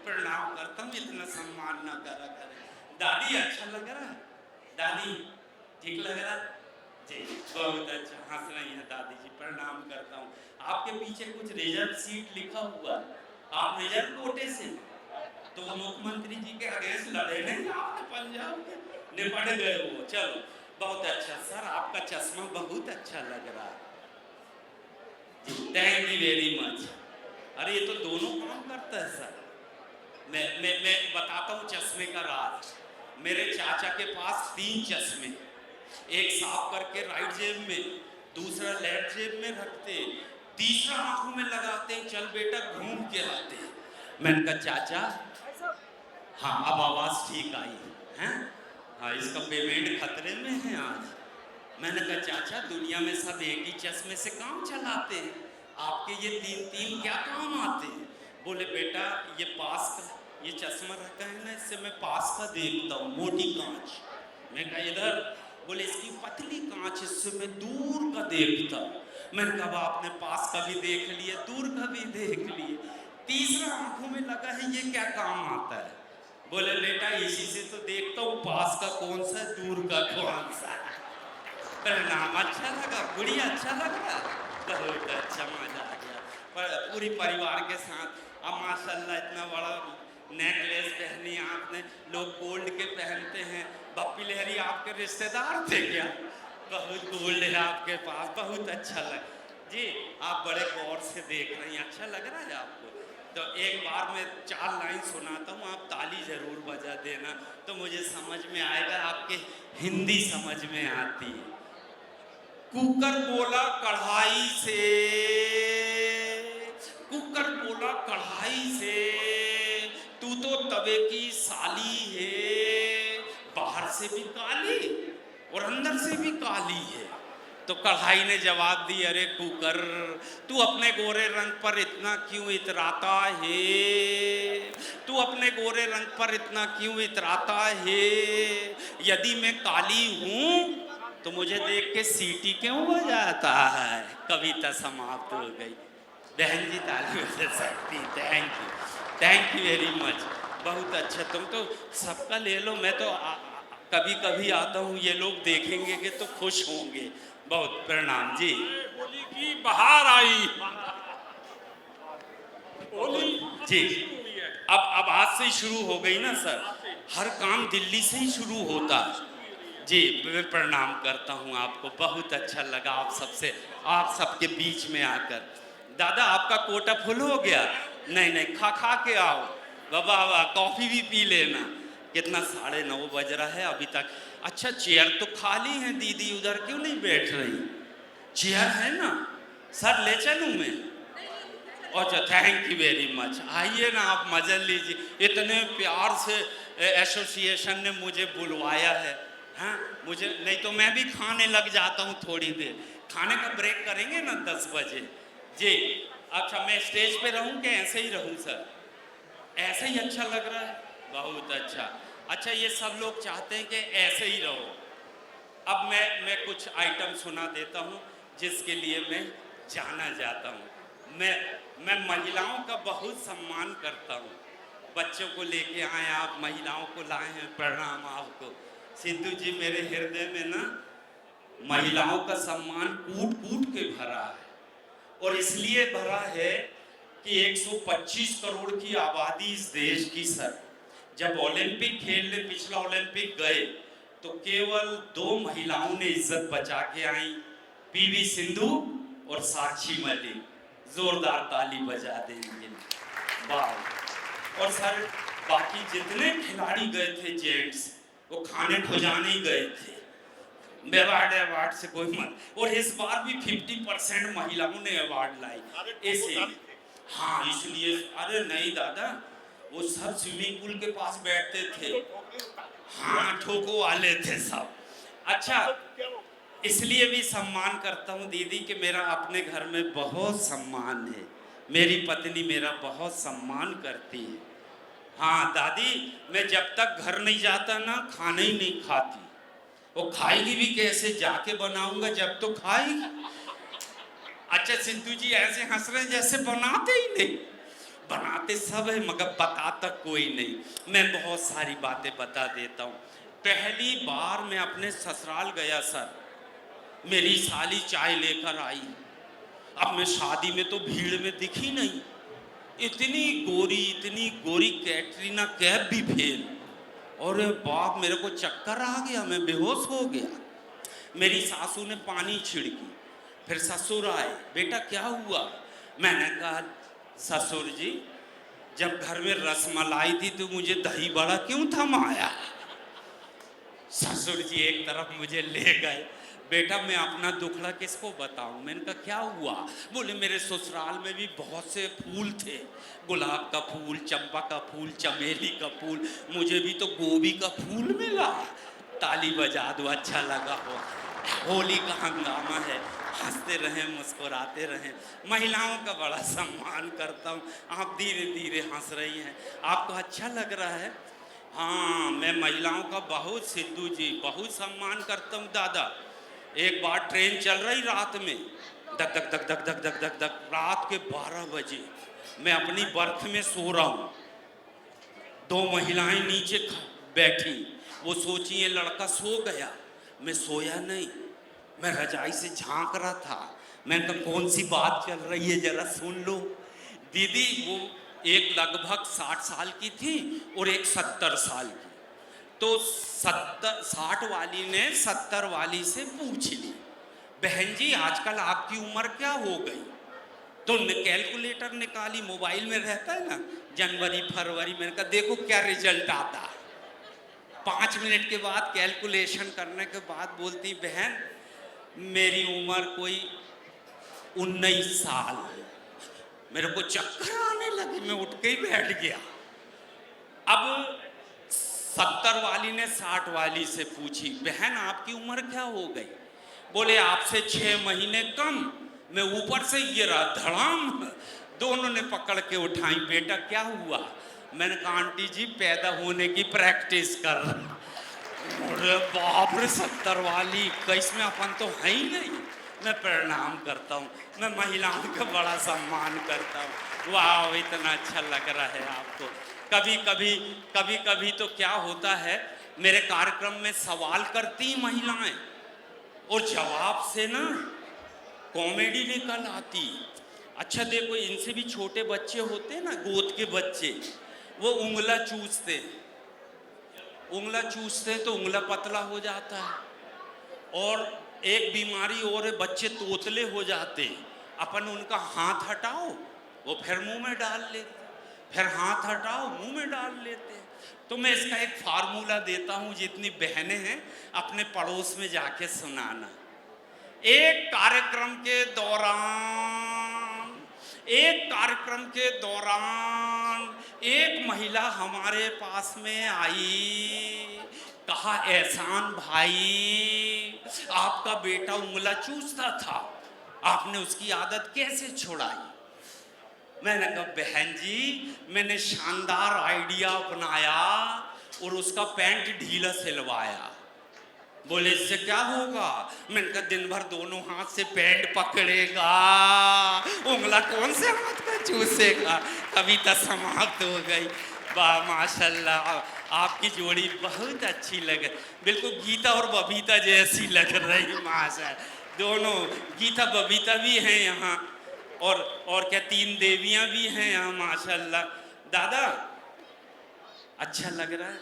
प्रणाम करता हूँ, इतना सम्मान ना करा करे। दादी अच्छा लग रहा है? दादी ठीक लग रहा जी? बहुत अच्छा, हंस रही है दादी जी, प्रणाम करता हूँ। आपके पीछे कुछ रिजर्व सीट लिखा हुआ, आप रिजर्व कोटे से, तो मुख्यमंत्री जी के अगेंस्ट लड़े नहीं आपने, पंजाब के निपट गए हो। चलो बहुत अच्छा सर, आपका चश्मा बहुत अच्छा लग रहा है जी, थैंक यू वेरी मच। अरे ये तो दोनों काम करता है सर। मैं बताता हूँ चश्मे का राज। मेरे चाचा के पास 3 चश्मे, एक साफ करके राइट जेब में, दूसरा लेफ्ट जेब में रखते, तीसरा आंखों में लगाते, चल बेटा घूम के आते। मैंने कहा चाचा, हाँ अब आवाज ठीक आई है, हाँ इसका पेमेंट खतरे में है आज। मैंने कहा चाचा दुनिया में सब एक ही चश्मे से काम चलाते हैं, आपके ये 3 क्या काम आते हैं? बोले बेटा ये पास का ये चश्मा रखा है ना, इससे मैं पास का देखता हूँ, मोटी कांच। मैं कहा इधर। बोले इसकी पतली कांच, इससे मैं दूर का देखता हूँ। मैंने कहा आपने पास का भी देख लिए, दूर का भी देख लिए, तीसरा आंखों में लगा है, ये क्या काम आता है? बोले बेटा इसी से तो देखता हूँ पास का कौन सा, दूर का कौन सा। नाम अच्छा लगा, गुड़िया अच्छा लगा, बहुत अच्छा, मजा आ गया। पर पूरी परिवार के साथ। अब माशाल्लाह इतना बड़ा नेकलेस पहनी आपने, लोग गोल्ड के पहनते हैं। बप्पी लहरी आपके रिश्तेदार थे क्या? बहुत गोल्ड है आपके पास, बहुत अच्छा लगा जी। आप बड़े गौर से देख रही हैं, अच्छा लग रहा है आपको? तो एक बार मैं 4 लाइन सुनाता हूँ, आप ताली जरूर बजा देना, तो मुझे समझ में आएगा, आपके हिंदी समझ में आती है। कुकर बोला कढ़ाई से, कुकर बोला कढ़ाई से, तू तो तवे की साली है, बाहर से भी काली और अंदर से भी काली है। तो कढ़ाई ने जवाब दी, अरे कुकर तू अपने गोरे रंग पर इतना क्यों इतराता है, तू अपने गोरे रंग पर इतना क्यों इतराता है, यदि मैं काली हूँ तो मुझे देख के सीटी क्यों बजाता है। कविता समाप्त हो गई। बहन जी ताली बजा सकती, थैंक यू वेरी मच, बहुत अच्छा। तुम तो सबका ले लो, मैं तो कभी कभी आता हूँ, ये लोग देखेंगे कि तो खुश होंगे। बहुत प्रणाम जी। होली की बाहर आई, होली जी अब आज से ही शुरू हो गई ना सर, हर काम दिल्ली से ही शुरू होता है जी। मैं प्रणाम करता हूँ आपको, बहुत अच्छा लगा आप सबके बीच में आकर। दादा आपका कोटा फुल हो गया? नहीं खा के आओ बाबा, कॉफी भी पी लेना। कितना 9:30 बज रहा है अभी तक। अच्छा चेयर तो खाली है दीदी, उधर क्यों नहीं बैठ रही? चेयर है ना सर, ले चलूं मैं? अच्छा थैंक यू वेरी मच, आइए ना आप मजा लीजिए। इतने प्यार से एसोसिएशन ने मुझे बुलवाया है। हाँ मुझे, नहीं तो मैं भी खाने लग जाता हूँ थोड़ी देर। खाने का ब्रेक करेंगे ना 10 बजे जी। अच्छा मैं स्टेज पे रहूँ कि ऐसे ही रहूँ सर? ऐसे ही अच्छा लग रहा है, बहुत अच्छा। अच्छा ये सब लोग चाहते हैं कि ऐसे ही रहो। अब मैं कुछ आइटम सुना देता हूँ जिसके लिए मैं जाना जाता हूँ। मैं महिलाओं का बहुत सम्मान करता हूँ। बच्चों को लेके आए आप, महिलाओं को लाए हैं, प्रणाम आपको। सिद्धू जी मेरे हृदय में ना महिलाओं का सम्मान कूट कूट के भरा है, और इसलिए भरा है कि 125 करोड़ की आबादी इस देश की सर, जब ओलंपिक खेलने पिछला ओलंपिक गए तो केवल 2 महिलाओं ने इज्जत बचा के आई, पीवी सिंधु और साक्षी मलिक। जोरदार ताली बजा देंगे वाह। और सर बाकी जितने खिलाड़ी गए थे जेंट्स, वो खाने खुजाने ही गए थे, अवार्ड से कोई मत। और इस बार भी 50% महिलाओं ने अवार्ड लाई ऐसे। हाँ इसलिए, अरे नहीं दादा वो सब स्विमिंग पूल के पास बैठते थे, हाँ ठोको वाले थे सब। अच्छा इसलिए भी सम्मान करता हूँ दीदी कि मेरा अपने घर में बहुत सम्मान है, मेरी पत्नी मेरा बहुत सम्मान करती है। हाँ दादी मैं जब तक घर नहीं जाता ना खाना ही नहीं खाती। वो खाएगी भी कैसे, जाके बनाऊंगा जब तो खाएगी। अच्छा सिद्धू जी ऐसे हंस रहे हैं जैसे बनाते ही नहीं। बनाते सब है मगर बताता कोई नहीं। मैं बहुत सारी बातें बता देता हूँ। पहली बार मैं अपने ससुराल गया सर, मेरी साली चाय लेकर आई। अब मैं शादी में तो भीड़ में दिखी नहीं, इतनी गोरी कैटरीना कैफ भी फेल। और बाप मेरे को चक्कर आ गया, मैं बेहोश हो गया। मेरी सासू ने पानी छिड़की, फिर ससुर आए, बेटा क्या हुआ? मैंने कहा ससुर जी जब घर में रसमलाई थी तो मुझे दही बड़ा क्यों थमाया? ससुर जी एक तरफ मुझे ले गए, बेटा मैं अपना दुखड़ा किसको बताऊं? मैंने कहा क्या हुआ? बोले मेरे ससुराल में भी बहुत से फूल थे, गुलाब का फूल, चंपा का फूल, चमेली का फूल, मुझे भी तो गोभी का फूल मिला। ताली बजा दो, अच्छा लगा हो। होली का हंगामा है, हंसते रहें, मुस्कुराते रहें। महिलाओं का बड़ा सम्मान करता हूँ। आप धीरे धीरे हंस रही हैं, आपको अच्छा लग रहा है। हाँ, मैं महिलाओं का बहुत, सिद्धू जी, बहुत सम्मान करता हूँ दादा। एक बार ट्रेन चल रही रात में, धक धक धक धक धक धक धक धक, रात के 12 बजे मैं अपनी बर्थ में सो रहा हूँ। 2 महिलाएं नीचे बैठी, वो सोची ये लड़का सो गया। मैं सोया नहीं, मैं रजाई से झांक रहा था। मैंने कहा कौन सी बात चल रही है जरा सुन लो। दीदी, वो एक लगभग 60 साल की थी और एक 70 साल की। तो 60 वाली ने 70 वाली से पूछ ली, बहन जी आजकल आपकी उम्र क्या हो गई? तो कैलकुलेटर निकाली, मोबाइल में रहता है ना, जनवरी फरवरी। मैंने कहा देखो क्या रिजल्ट आता। 5 मिनट के बाद कैलकुलेशन करने के बाद बोलती, बहन मेरी उम्र कोई 19 साल। मेरे को चक्कर आने लगे, मैं उठ के ही बैठ गया। अब 70 वाली ने 60 वाली से पूछी, बहन आपकी उम्र क्या हो गई? बोले आपसे 6 महीने कम। मैं ऊपर से गिरा, धड़ाम। दोनों ने पकड़ के उठाई, बेटा क्या हुआ? मैंने कहा आंटी जी पैदा होने की प्रैक्टिस कर रहा। अरे बाप रे, 70 वाली, कैस में अपन तो है ही नहीं। मैं प्रणाम करता हूँ, मैं महिलाओं का बड़ा सम्मान करता हूँ। वाह, इतना अच्छा लग रहा है आपको। कभी कभी तो क्या होता है, मेरे कार्यक्रम में सवाल करती महिलाएं और जवाब से ना कॉमेडी निकल आती। अच्छा देखो, इनसे भी छोटे बच्चे होते हैं ना, गोद के बच्चे, वो उंगला चूसते तो उंगला पतला हो जाता है। और एक बीमारी और है, बच्चे तोतले हो जाते। अपन उनका हाथ हटाओ, वो फिर मुंह में डाल लेते, फिर हाथ हटाओ मुंह में डाल लेते। तो मैं इसका एक फार्मूला देता हूं, जितनी बहनें हैं अपने पड़ोस में जाके सुनाना। एक कार्यक्रम के दौरान एक महिला हमारे पास में आई, कहा एहसान भाई आपका बेटा उंगला चूसता था, आपने उसकी आदत कैसे छुड़ाई? मैंने कहा बहन जी मैंने शानदार आइडिया अपनाया और उसका पैंट ढीला सिलवाया। बोले इससे क्या होगा? मैंने कहा दिन भर दोनों हाथ से पैंट पकड़ेगा, उंगला कौन से हाथ का चूसेगा। कविता समाप्त हो गई। वाह माशाल्लाह, आपकी जोड़ी बहुत अच्छी लगे, बिल्कुल गीता और बबीता जैसी लग रही। माशाल्लाह, दोनों गीता बबीता भी हैं यहाँ, और क्या 3 देवियाँ भी हैं यहाँ माशाल्लाह। दादा अच्छा लग रहा है?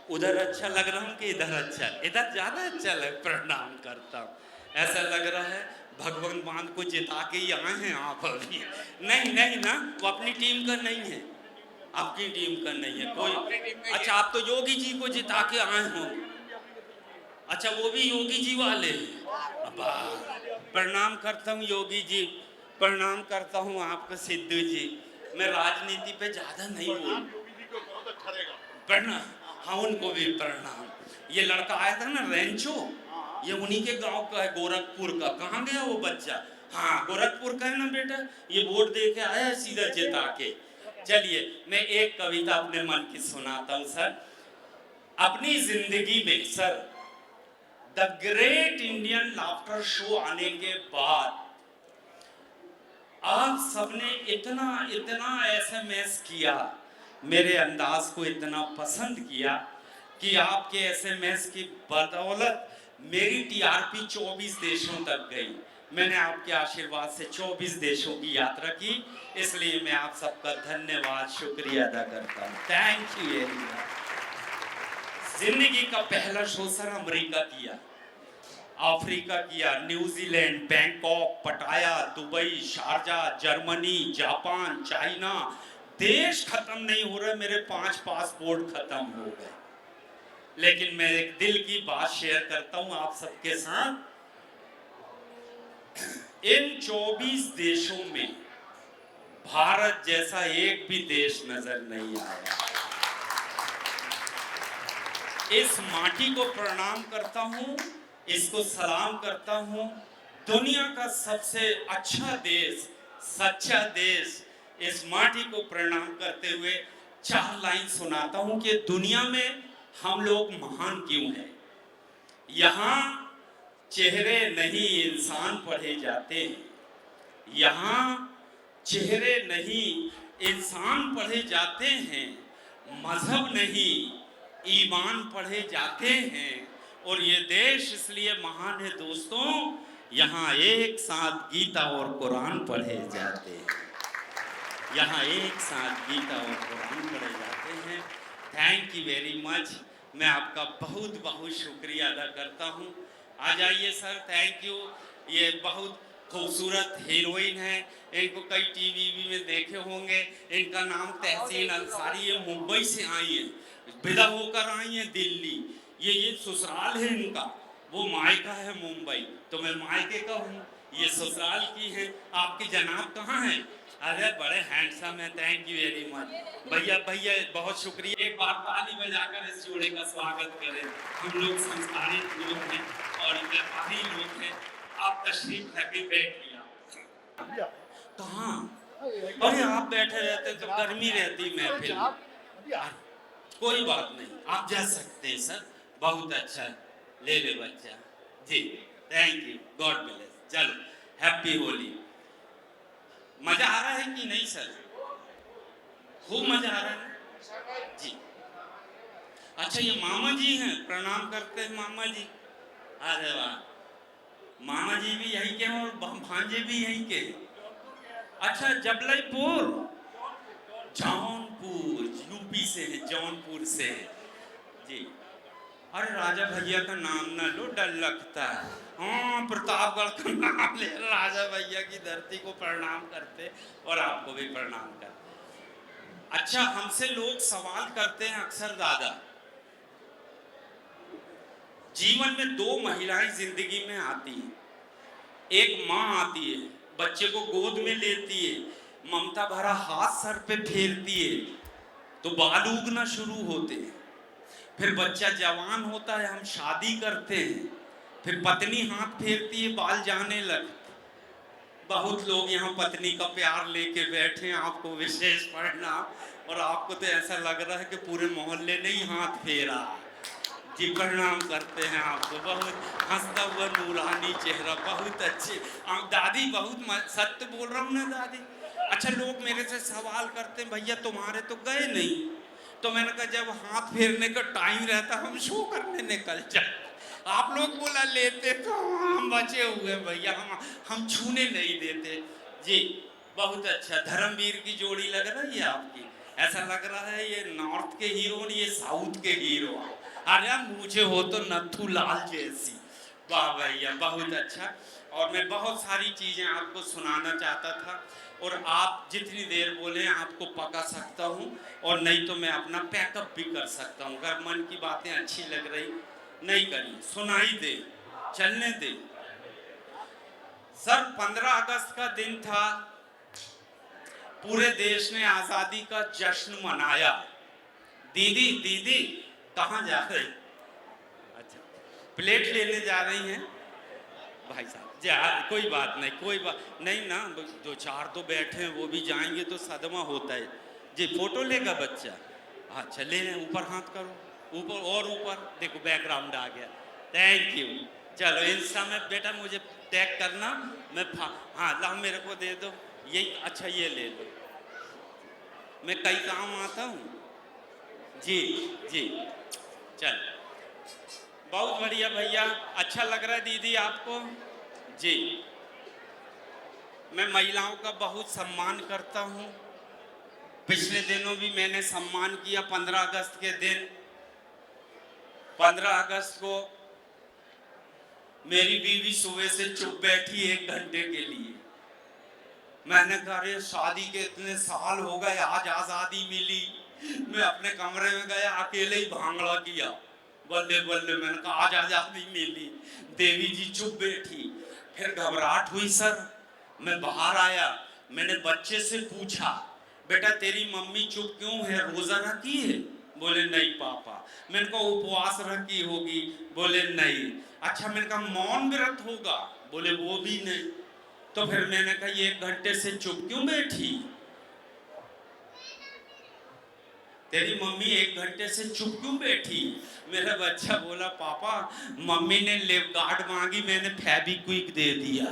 उधर अच्छा लग रहा हूँ कि इधर अच्छा? इधर ज्यादा अच्छा लग, प्रणाम करता हूँ। ऐसा लग रहा है भगवान मान को जिता के ही आए हैं आप अभी। नहीं ना, वो अपनी टीम का नहीं है, आपकी टीम का नहीं है कोई। अच्छा आप तो योगी जी को जिता के आए हो। अच्छा वो भी योगी जी वाले हैं। प्रणाम करता हूँ योगी जी, प्रणाम करता हूँ आपको सिद्धू जी। मैं राजनीति पे ज्यादा नहीं बोल, प्रणाम। हाँ उनको भी प्रणाम। ये लड़का आया था ना रेंचो, ये उन्हीं के गांव का है, गोरखपुर का। कहाँ गया वो बच्चा? हाँ गोरखपुर का है ना बेटा, ये वोट दे के आया है सीधा जिता के। चलिए मैं एक कविता अपने मन की सुनाता हूँ सर। अपनी जिंदगी में sir the great Indian laughter show आने के बाद आप सबने इतना SMS किया, मेरे अंदाज को इतना पसंद किया कि आपके SMS की बदौलत मेरी TRP 24 देशों तक गई। मैंने आपके आशीर्वाद से 24 देशों की यात्रा की, इसलिए मैं आप सबका धन्यवाद शुक्रिया अदा करता हूँ। Thank you very much. जिंदगी का पहला शो सर अमेरिका किया, अफ्रीका किया, न्यूजीलैंड, बैंकॉक, पटाया, Dubai, Sharjah, Germany, Japan, China. देश खत्म नहीं हो रहे, मेरे 5 पासपोर्ट खत्म हो गए। लेकिन मैं एक दिल की बात शेयर करता हूं आप सबके साथ। इन 24 देशों में भारत जैसा एक भी देश नजर नहीं आया। इस माटी को प्रणाम करता हूं इसको सलाम करता हूँ। दुनिया का सबसे अच्छा देश, सच्चा देश, इस माटी को प्रणाम करते हुए 4 लाइन सुनाता हूँ कि दुनिया में हम लोग महान क्यों हैं। यहाँ चेहरे नहीं इंसान पढ़े जाते हैं, यहाँ चेहरे नहीं इंसान पढ़े जाते हैं, मजहब नहीं ईमान पढ़े जाते हैं। और ये देश इसलिए महान है दोस्तों, यहाँ एक साथ गीता और कुरान पढ़े जाते हैं, यहाँ एक साथ गीता और कुरान पढ़े जाते हैं। Thank you very much. मैं आपका बहुत बहुत शुक्रिया अदा करता हूँ। आ जाइए सर, थैंक यू। ये बहुत खूबसूरत हीरोइन है, इनको कई टीवी में देखे होंगे। इनका नाम तहसीन अंसारी है, मुंबई से आई है, विदा होकर आई है दिल्ली। ये ससुराल है इनका, वो मायका है मुंबई, तो मैं मायके का हूँ, ये ससुराल की है। आपके जनाब कहाँ हैं? अरे बड़े हैंडसम है, थैंक यू वेरी मच। भैया भैया बहुत शुक्रिया। एक बार ताली बजाकर इस जोड़े का स्वागत करें। हम लोग संस्कारी लोग हैं और व्यापारी लोग हैं। आप तशरीफ रखें, बैठिए। कहाँ? अरे आप बैठे रहते तो गर्मी रहती महफिल में। कोई बात नहीं, आप जा सकते हैं सर, बहुत अच्छा। ले ले बच्चा जी, थैंक यू, गॉड ब्लेस। चलो, हैप्पी होली। मजा आ रहा है कि नहीं सर? खूब मजा आ रहा है जी। अच्छा, ये मामा जी हैं, प्रणाम करते हैं मामा जी। अरे वाह, मामा जी भी यहीं के हैं और भांजे भी यहीं के। अच्छा, जबलपुर, जौनपुर, यूपी से है, जौनपुर से है जी। अरे राजा भैया का नाम ना लो, डर लगता है। हाँ, प्रतापगढ़ का नाम ले, राजा भैया की धरती को प्रणाम करते और आपको भी प्रणाम करते। अच्छा, हमसे लोग सवाल करते हैं अक्सर, दादा जीवन में 2 महिलाएं जिंदगी में आती हैं। एक माँ आती है, बच्चे को गोद में लेती है, ममता भरा हाथ सर पे फेरती है तो बाल उगना शुरू होते हैं। फिर बच्चा जवान होता है, हम शादी करते हैं, फिर पत्नी हाथ फेरती है, बाल जाने लगते। बहुत लोग यहाँ पत्नी का प्यार लेके बैठे हैं, आपको विशेष प्रणाम। और आपको तो ऐसा लग रहा है कि पूरे मोहल्ले ने ही हाथ फेरा जी। प्रणाम करते हैं आपको, बहुत हंसता हुआ नूरानी चेहरा, बहुत अच्छे। दादी बहुत सत्य बोल रहा हूँ ना दादी? अच्छा, लोग मेरे से सवाल करते हैं, भैया तुम्हारे तो गए नहीं। तो मैंने कहा जब हाथ फेरने का टाइम रहता हम शो करने निकल जाए। आप लोग बोला लेते तो हम बचे हुए भैया, हम छूने नहीं देते जी। बहुत अच्छा, धर्मवीर की जोड़ी लग रही है आपकी। ऐसा लग रहा है ये नॉर्थ के हीरो और ये साउथ के हीरो। अरे मुझे हो तो नथु लाल जैसी। वाह भैया, बहुत अच्छा। और मैं बहुत सारी चीजें आपको सुनाना चाहता था, और आप जितनी देर बोले आपको पका सकता हूँ, और नहीं तो मैं अपना पैकअप भी कर सकता हूँ। अगर मन की बातें अच्छी लग रही, नहीं करिए, सुनाई दे, चलने दे। सर 15 अगस्त का दिन था, पूरे देश ने आजादी का जश्न मनाया। दीदी दीदी कहाँ जा रही? अच्छा, प्लेट लेने जा रही हैं भाई साहब। जा, कोई बात नहीं, कोई बात नहीं ना, 2-4 तो बैठे हैं, वो भी जाएंगे तो सदमा होता है जी। फोटो लेगा बच्चा? अच्छा, ले लें। ऊपर हाथ करो, ऊपर और ऊपर, देखो बैकग्राउंड आ गया। Thank you. चलो, इंस्टा में बेटा मुझे टैग करना, मैं हाँ ला, मेरे को दे दो यही। अच्छा, ये ले लो, मैं कई काम आता हूँ जी जी। चल, बहुत बढ़िया भैया, अच्छा लग रहा है दीदी आपको जी। मैं महिलाओं का बहुत सम्मान करता हूँ। पिछले दिनों भी मैंने सम्मान किया 15 अगस्त के दिन। 15 अगस्त को मेरी बीवी सुबह से चुप बैठी 1 घंटे के लिए। मैंने कहा अरे शादी के इतने साल हो गए, आज आजादी मिली। मैं अपने कमरे में गया, अकेले ही भांगड़ा किया, बल्ले बल्ले। मैंने कहा आज आजादी मिली। देवी जी चुप बैठी, फिर घबराहट हुई सर। मैं बाहर आया, मैंने बच्चे से पूछा बेटा तेरी मम्मी चुप क्यों है, रोजा रखी है? बोले नहीं पापा। मैंने कहा उपवास रखी होगी? बोले नहीं। अच्छा, मैंने कहा मौन व्रत होगा? बोले वो भी नहीं। तो फिर मैंने कहा 1 घंटे से चुप क्यों बैठी? तेरी मम्मी 1 घंटे से चुप क्यों बैठी? मेरा बच्चा बोला पापा मम्मी ने लिप गार्ड मांगी, मैंने फेविक्विक दे दिया।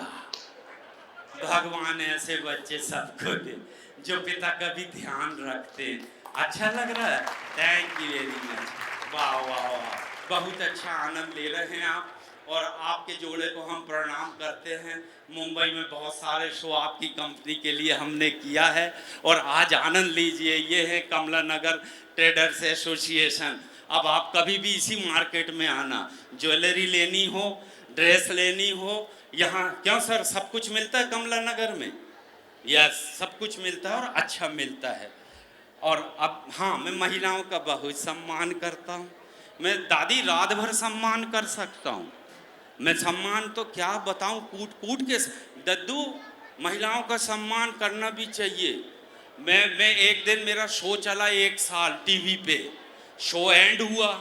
भगवान ऐसे बच्चे सबको दे जो पिता का भी ध्यान रखते हैं। अच्छा लग रहा है? Thank you very much. वाह वाह वाह, बहुत अच्छा आनंद ले रहे हैं आप, और आपके जोड़े को हम प्रणाम करते हैं। मुंबई में बहुत सारे शो आपकी कंपनी के लिए हमने किया है, और आज आनंद लीजिए। ये है कमला नगर ट्रेडर्स एसोसिएशन। अब आप कभी भी इसी मार्केट में आना, ज्वेलरी लेनी हो, ड्रेस लेनी हो, यहाँ क्यों सर सब कुछ मिलता है कमला नगर में? यस, सब कुछ मिलता है और अच्छा मिलता है। और अब हाँ, मैं महिलाओं का बहुत सम्मान करता हूँ। मैं दादी रात भर सम्मान कर सकता हूँ। मैं सम्मान तो क्या बताऊँ, कूट कूट के। दद्दू, महिलाओं का सम्मान करना भी चाहिए। मैं एक दिन मेरा शो चला 1 साल टीवी पे, शो एंड हुआ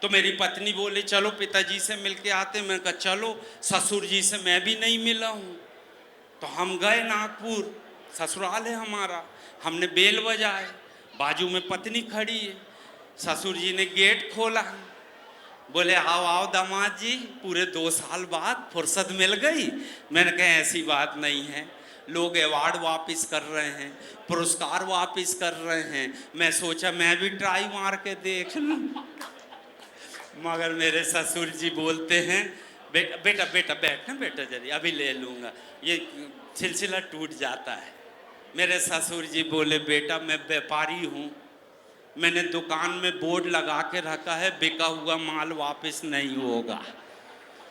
तो मेरी पत्नी बोले चलो पिताजी से मिल के आते। मैंने कहा चलो। ससुर जी से मैं भी नहीं मिला हूँ, तो हम गए नागपुर, ससुराल है हमारा। हमने बेल बजाए, बाजू में पत्नी खड़ी है। ससुर जी ने गेट खोला, बोले आओ आओ दामाद जी, पूरे 2 साल बाद फुर्सत मिल गई। मैंने कहा ऐसी बात नहीं है, लोग अवार्ड वापस कर रहे हैं, पुरस्कार वापस कर रहे हैं, मैं सोचा मैं भी ट्राई मार के देख लूं। मगर मेरे ससुर जी बोलते हैं बेटा बेटा बेटा बैठ ना बेटा, जरी अभी ले लूँगा, ये सिलसिला टूट जाता है। मेरे ससुर जी बोले बेटा मैं व्यापारी हूँ, मैंने दुकान में बोर्ड लगा के रखा है बिका हुआ माल वापस नहीं होगा।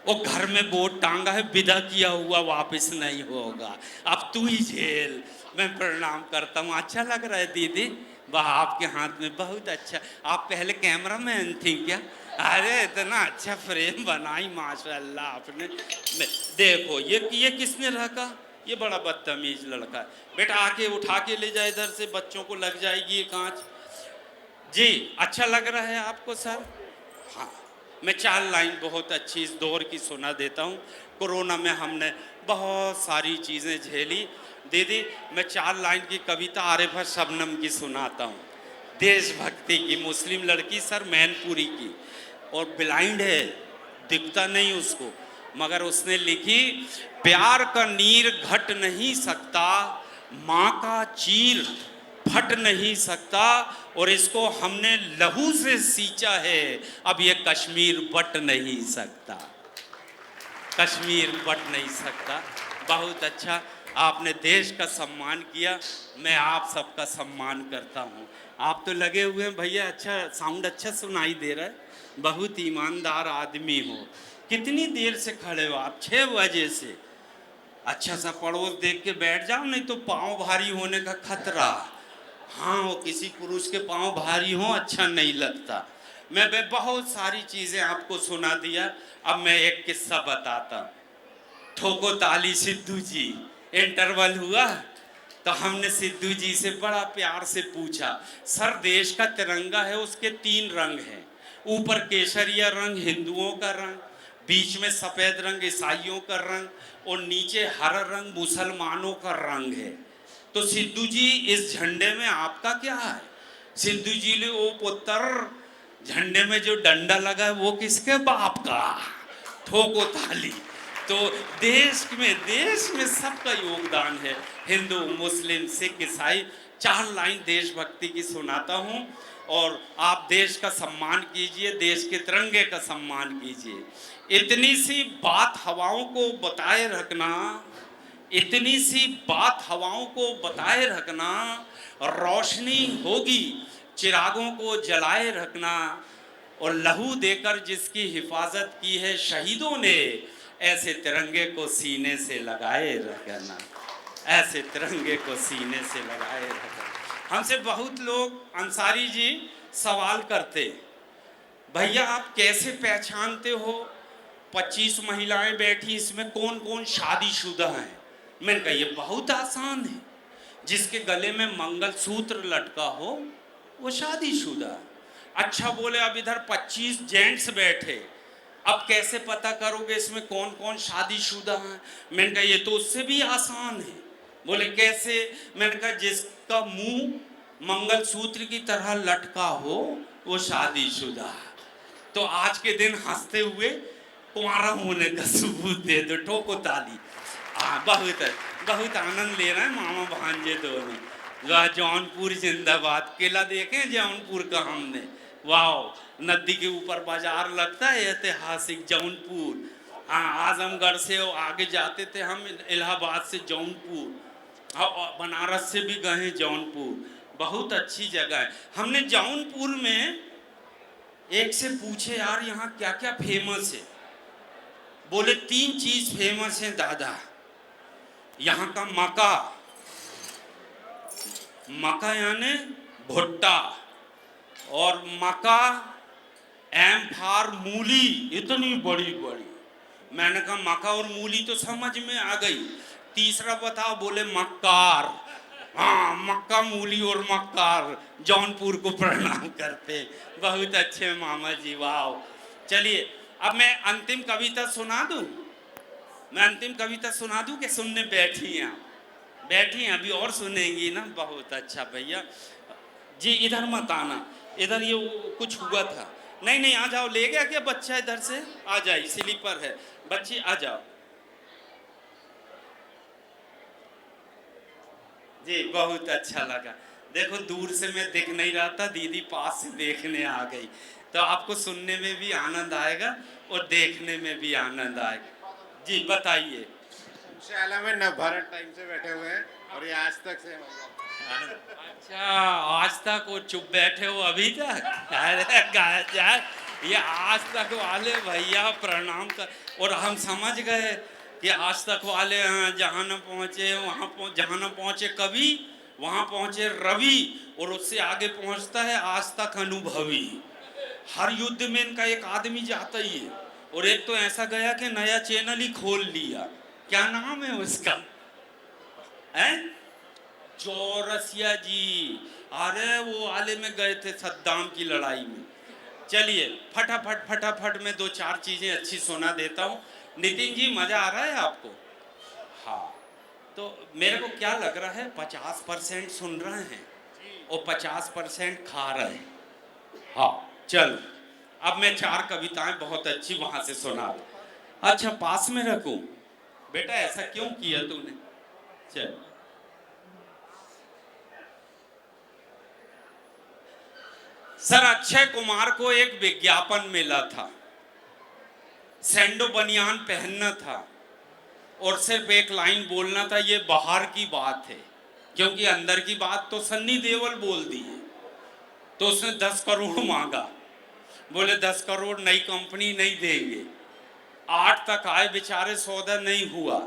वो घर में बोर्ड टांगा है विदा किया हुआ वापस नहीं होगा, अब तू ही झेल। मैं प्रणाम करता हूँ। अच्छा लग रहा है दीदी? वाह, आपके हाथ में बहुत अच्छा। आप पहले कैमरा मैन थी क्या? अरे इतना अच्छा फ्रेम बनाई माशाल्लाह आपने। देखो ये किसने रखा? ये बड़ा बदतमीज लड़का है। बेटा आके उठा के ले जाए इधर से, बच्चों को लग जाएगी ये कांच। जी अच्छा लग रहा है आपको सर? हाँ, मैं 4 लाइन बहुत अच्छी इस दौर की सुना देता हूँ। कोरोना में हमने बहुत सारी चीज़ें झेली। दीदी मैं 4 लाइन की कविता आरिफा शबनम की सुनाता हूँ, देशभक्ति की। मुस्लिम लड़की सर, मैनपुरी की, और ब्लाइंड है, दिखता नहीं उसको, मगर उसने लिखी प्यार का नीर घट नहीं सकता, माँ का चीर फट नहीं सकता, और इसको हमने लहू से सींचा है, अब ये कश्मीर बट नहीं सकता। कश्मीर बट नहीं सकता। बहुत अच्छा, आपने देश का सम्मान किया, मैं आप सबका सम्मान करता हूँ। आप तो लगे हुए हैं भैया, अच्छा साउंड अच्छा सुनाई दे रहा है, बहुत ईमानदार आदमी हो। कितनी देर से खड़े हो आप? 6 बजे से। अच्छा सा पड़ोस देख के बैठ जाओ, नहीं तो पाँव भारी होने का खतरा। हाँ, वो किसी पुरुष के पाँव भारी हो अच्छा नहीं लगता। मैं बहुत सारी चीज़ें आपको सुना दिया, अब मैं एक किस्सा बताता। ठोको ताली सिद्धू जी, इंटरवल हुआ तो हमने सिद्धू जी से बड़ा प्यार से पूछा, सर देश का तिरंगा है, उसके 3 रंग हैं, ऊपर केसरिया रंग हिंदुओं का रंग, बीच में सफ़ेद रंग ईसाइयों का रंग, और नीचे हरा रंग मुसलमानों का रंग है। तो सिद्धू जी इस झंडे में आपका क्या है? सिद्धू जी ने वो पुत्र, झंडे में जो डंडा लगा है वो किसके बाप का? ठोको ताली। तो देश में सबका योगदान है, हिंदू मुस्लिम सिख ईसाई। 4 लाइन देशभक्ति की सुनाता हूँ, और आप देश का सम्मान कीजिए, देश के तिरंगे का सम्मान कीजिए। इतनी सी बात हवाओं को बताए रखना, इतनी सी बात हवाओं को बताए रखना, रोशनी होगी चिरागों को जलाए रखना, और लहू देकर जिसकी हिफाजत की है शहीदों ने, ऐसे तिरंगे को सीने से लगाए रखना, ऐसे तिरंगे को सीने से लगाए रखना। हमसे बहुत लोग अंसारी जी सवाल करते, भैया आप कैसे पहचानते हो 25 महिलाएं बैठी, इसमें कौन कौन शादीशुदा हैं? मैंने कहा ये बहुत आसान है, जिसके गले में मंगलसूत्र लटका हो वो शादीशुदा, अच्छा बोले अब इधर 25 जेंट्स बैठे, अब कैसे पता करोगे इसमें कौन कौन शादीशुदा है? मैंने कहा ये तो उससे भी आसान है। बोले कैसे? मैंने कहा जिसका मुंह मंगलसूत्र की तरह लटका हो वो शादीशुदा है। तो आज के दिन हंसते हुए कुंवारा होने का सबूत दे दो, ठोको ताली। बहुत बहुत आनंद ले रहे हैं मामा भांजे दोनों। वाह, जौनपुर जिंदाबाद। किला देखे जौनपुर का हमने, वाह, नदी के ऊपर बाजार लगता है ऐतिहासिक जौनपुर। हाँ, आजमगढ़ से आगे जाते थे हम, इलाहाबाद से जौनपुर, बनारस से भी गए जौनपुर। बहुत अच्छी जगह है। हमने जौनपुर में एक से पूछे यार यहाँ क्या क्या फेमस है? बोले 3 चीज फेमस है दादा। यहाँ का मका यानी भुट्टा, और मका एम फार मूली, इतनी बड़ी बड़ी। मैंने कहा मका और मूली तो समझ में आ गई, तीसरा बताओ? बोले मक्कार। हाँ, मक्का, मूली और मक्कार। जौनपुर को प्रणाम करते। बहुत अच्छे मामा जी, वाह। चलिए अब मैं अंतिम कविता सुना दूं। मैं अंतिम कविता सुना दूं कि सुनने बैठी हैं? बैठी हैं, अभी और सुनेंगी ना। बहुत अच्छा भैया जी, इधर मत आना, इधर ये कुछ हुआ था। नहीं नहीं, आ जाओ। ले गया क्या बच्चा? इधर से आ जाए, स्लीपर है बच्ची, आ जाओ जी। बहुत अच्छा लगा। देखो दूर से मैं दिख नहीं रहा था, दीदी पास से देखने आ गई, तो आपको सुनने में भी आनंद आएगा और देखने में भी आनंद आएगा। जी बताइए। शाला में नवभारत टाइम से बैठे हुए हैं और ये आज तक से। अच्छा, आज तक वो चुप बैठे हो अभी तक? अरे गाय, ये आज तक वाले भैया प्रणाम कर। और हम समझ गए कि आज तक वाले हैं, जहाँ न पहुँचे वहाँ जहाँ न पहुँचे कवि, वहाँ पहुँचे रवि, और उससे आगे पहुँचता है आज तक अनुभवी। हर युद्ध में इनका एक आदमी जाता ही है, और एक तो ऐसा गया कि नया चैनल ही खोल लिया। क्या नाम है उसका? है चौरसिया जी। अरे वो आले में गए थे सद्दाम की लड़ाई में। चलिए फटाफट में 2-4 चीजें अच्छी सुना देता हूँ। नितिन जी, मजा आ रहा है आपको? हाँ, तो मेरे को क्या लग रहा है 50% सुन रहे हैं और 50% खा रहे हैं। हाँ चलो, अब मैं 4 कविताएं बहुत अच्छी वहां से सुना। अच्छा, पास में रखूं? बेटा ऐसा क्यों किया तूने? चल, सर अक्षय कुमार को एक विज्ञापन मिला था, सैंडो बनियान पहनना था और सिर्फ एक लाइन बोलना था, ये बाहर की बात है, क्योंकि अंदर की बात तो सन्नी देओल बोल दी है। तो उसने 10 करोड़ मांगा। बोले 10 करोड़ नई कंपनी नहीं देंगे। 8 तक आए बेचारे, सौदा नहीं हुआ,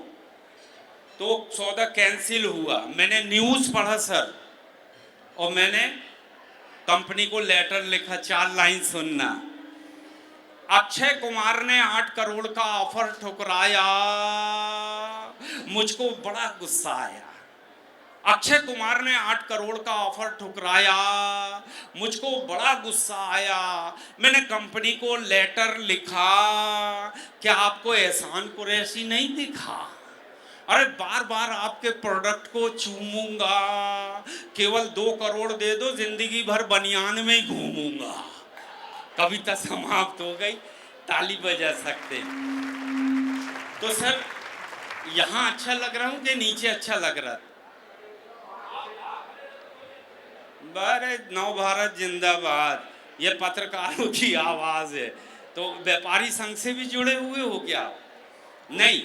तो सौदा कैंसिल हुआ। मैंने न्यूज़ पढ़ा सर, और मैंने कंपनी को लेटर लिखा। 4 लाइन सुनना। अक्षय कुमार ने 8 करोड़ का ऑफर ठुकराया, मुझको बड़ा गुस्सा आया। अक्षय कुमार ने 8 करोड़ का ऑफर ठुकराया, मुझको बड़ा गुस्सा आया। मैंने कंपनी को लेटर लिखा, क्या आपको एहसान कुरैशी नहीं दिखा? अरे बार बार आपके प्रोडक्ट को चूमूंगा, केवल 2 करोड़ दे दो, जिंदगी भर बनियान में ही घूमूंगा। कविता समाप्त हो गई। ताली बजा सकते। तो सर यहाँ अच्छा लग रहा हूँ कि नीचे अच्छा लग रहा? बारे नवभारत जिंदाबाद, ये पत्रकारों की आवाज है। तो व्यापारी संघ से भी जुड़े हुए हो क्या? नहीं,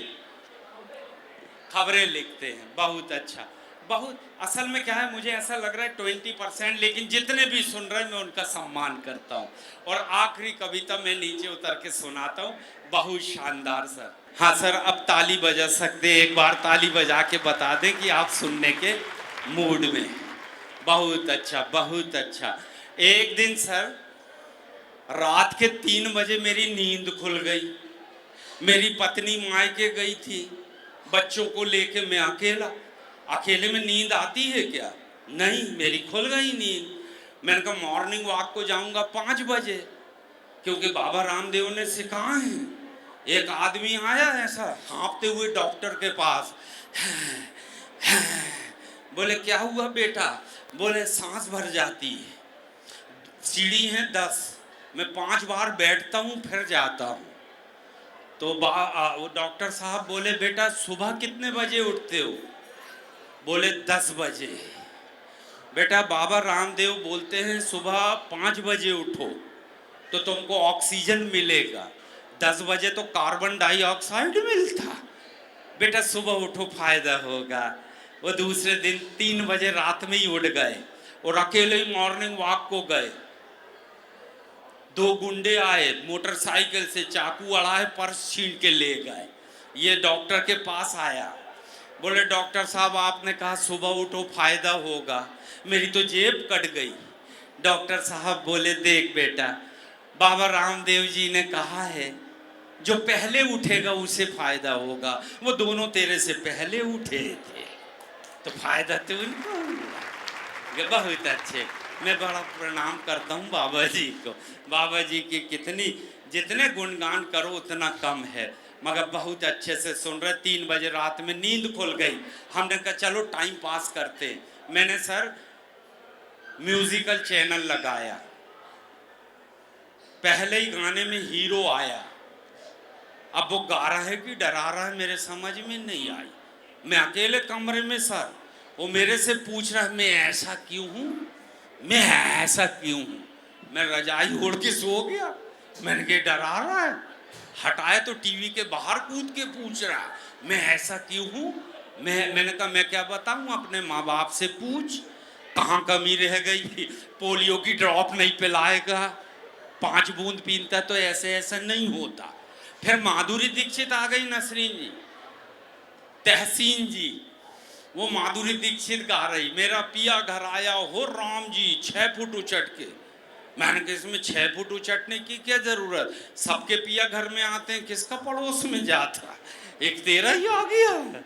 खबरें लिखते हैं। बहुत अच्छा। बहुत असल में क्या है, मुझे ऐसा लग रहा है 20%, लेकिन जितने भी सुन रहे हैं मैं उनका सम्मान करता हूँ। और आखिरी कविता मैं नीचे उतर के सुनाता हूँ। बहुत शानदार सर। हाँ सर, अब ताली बजा सकते, एक बार ताली बजा के बता दें कि आप सुनने के मूड में। बहुत अच्छा, बहुत अच्छा। एक दिन सर रात के 3 बजे मेरी नींद खुल गई। मेरी पत्नी मायके गई थी, बच्चों को लेके मैं अकेले में नींद आती है क्या? नहीं, मेरी खुल गई नींद। मैंने कहा मॉर्निंग वॉक को जाऊंगा 5 बजे, क्योंकि बाबा रामदेव ने सिखाए हैं। एक आदमी आया ऐसा कांपते हुए डॉक्टर के पास, बोले क्या हुआ बेटा? बोले सांस भर जाती है, सीढ़ी है 10, मैं 5 बार बैठता हूँ फिर जाता हूँ। तो वो डॉक्टर साहब बोले बेटा सुबह कितने बजे उठते हो? बोले 10 बजे। बेटा बाबा रामदेव बोलते हैं सुबह 5 बजे उठो तो तुमको ऑक्सीजन मिलेगा, 10 बजे तो कार्बन डाइऑक्साइड मिलता। बेटा सुबह उठो फायदा होगा। वो दूसरे दिन 3 बजे रात में ही उठ गए और अकेले ही मॉर्निंग वॉक को गए। 2 गुंडे आए मोटरसाइकिल से, चाकू अड़ाए, पर्स छीन के ले गए। ये डॉक्टर के पास आया, बोले डॉक्टर साहब आपने कहा सुबह उठो फायदा होगा, मेरी तो जेब कट गई। डॉक्टर साहब बोले देख बेटा, बाबा रामदेव जी ने कहा है जो पहले उठेगा उसे फायदा होगा। वो दोनों तेरे से पहले उठे थे तो फायदा तो उनको हुआ। बहुत अच्छे, मैं बड़ा प्रणाम करता हूँ बाबा जी को। बाबा जी की कितनी, जितने गुणगान करो उतना कम है, मगर बहुत अच्छे से सुन रहे। 3 बजे रात में नींद खुल गई, हमने कहा चलो टाइम पास करते। मैंने सर म्यूजिकल चैनल लगाया, पहले ही गाने में हीरो आया, अब वो गा रहा है कि डरा रहा है मेरे समझ में नहीं आई। मैं अकेले कमरे में सर, वो मेरे से पूछ रहा है मैं ऐसा क्यों हूँ, मैं ऐसा क्यों हूँ। मैं रजाई ओढ़ के सो गया। मैंने कहा डरा रहा है, हटाया तो टीवी के बाहर कूद के पूछ रहा मैं ऐसा क्यों हूँ। मैंने कहा मैं क्या बताऊँ, अपने माँ बाप से पूछ कहाँ कमी रह गई। पोलियो की ड्रॉप नहीं पिलाएगा, 5 बूंद पीता तो ऐसे ऐसा नहीं होता। फिर माधुरी दीक्षित आ गई, नसरीन जी, तहसीन जी, वो माधुरी दीक्षित गा रही, मेरा पिया घर आया हो राम जी 6 फुट उचट के। मैंने कहा इसमें 6 फुट उचटने की क्या जरूरत, सबके पिया घर में आते हैं, किसका पड़ोस में जाता, एक तेरा ही आ गया।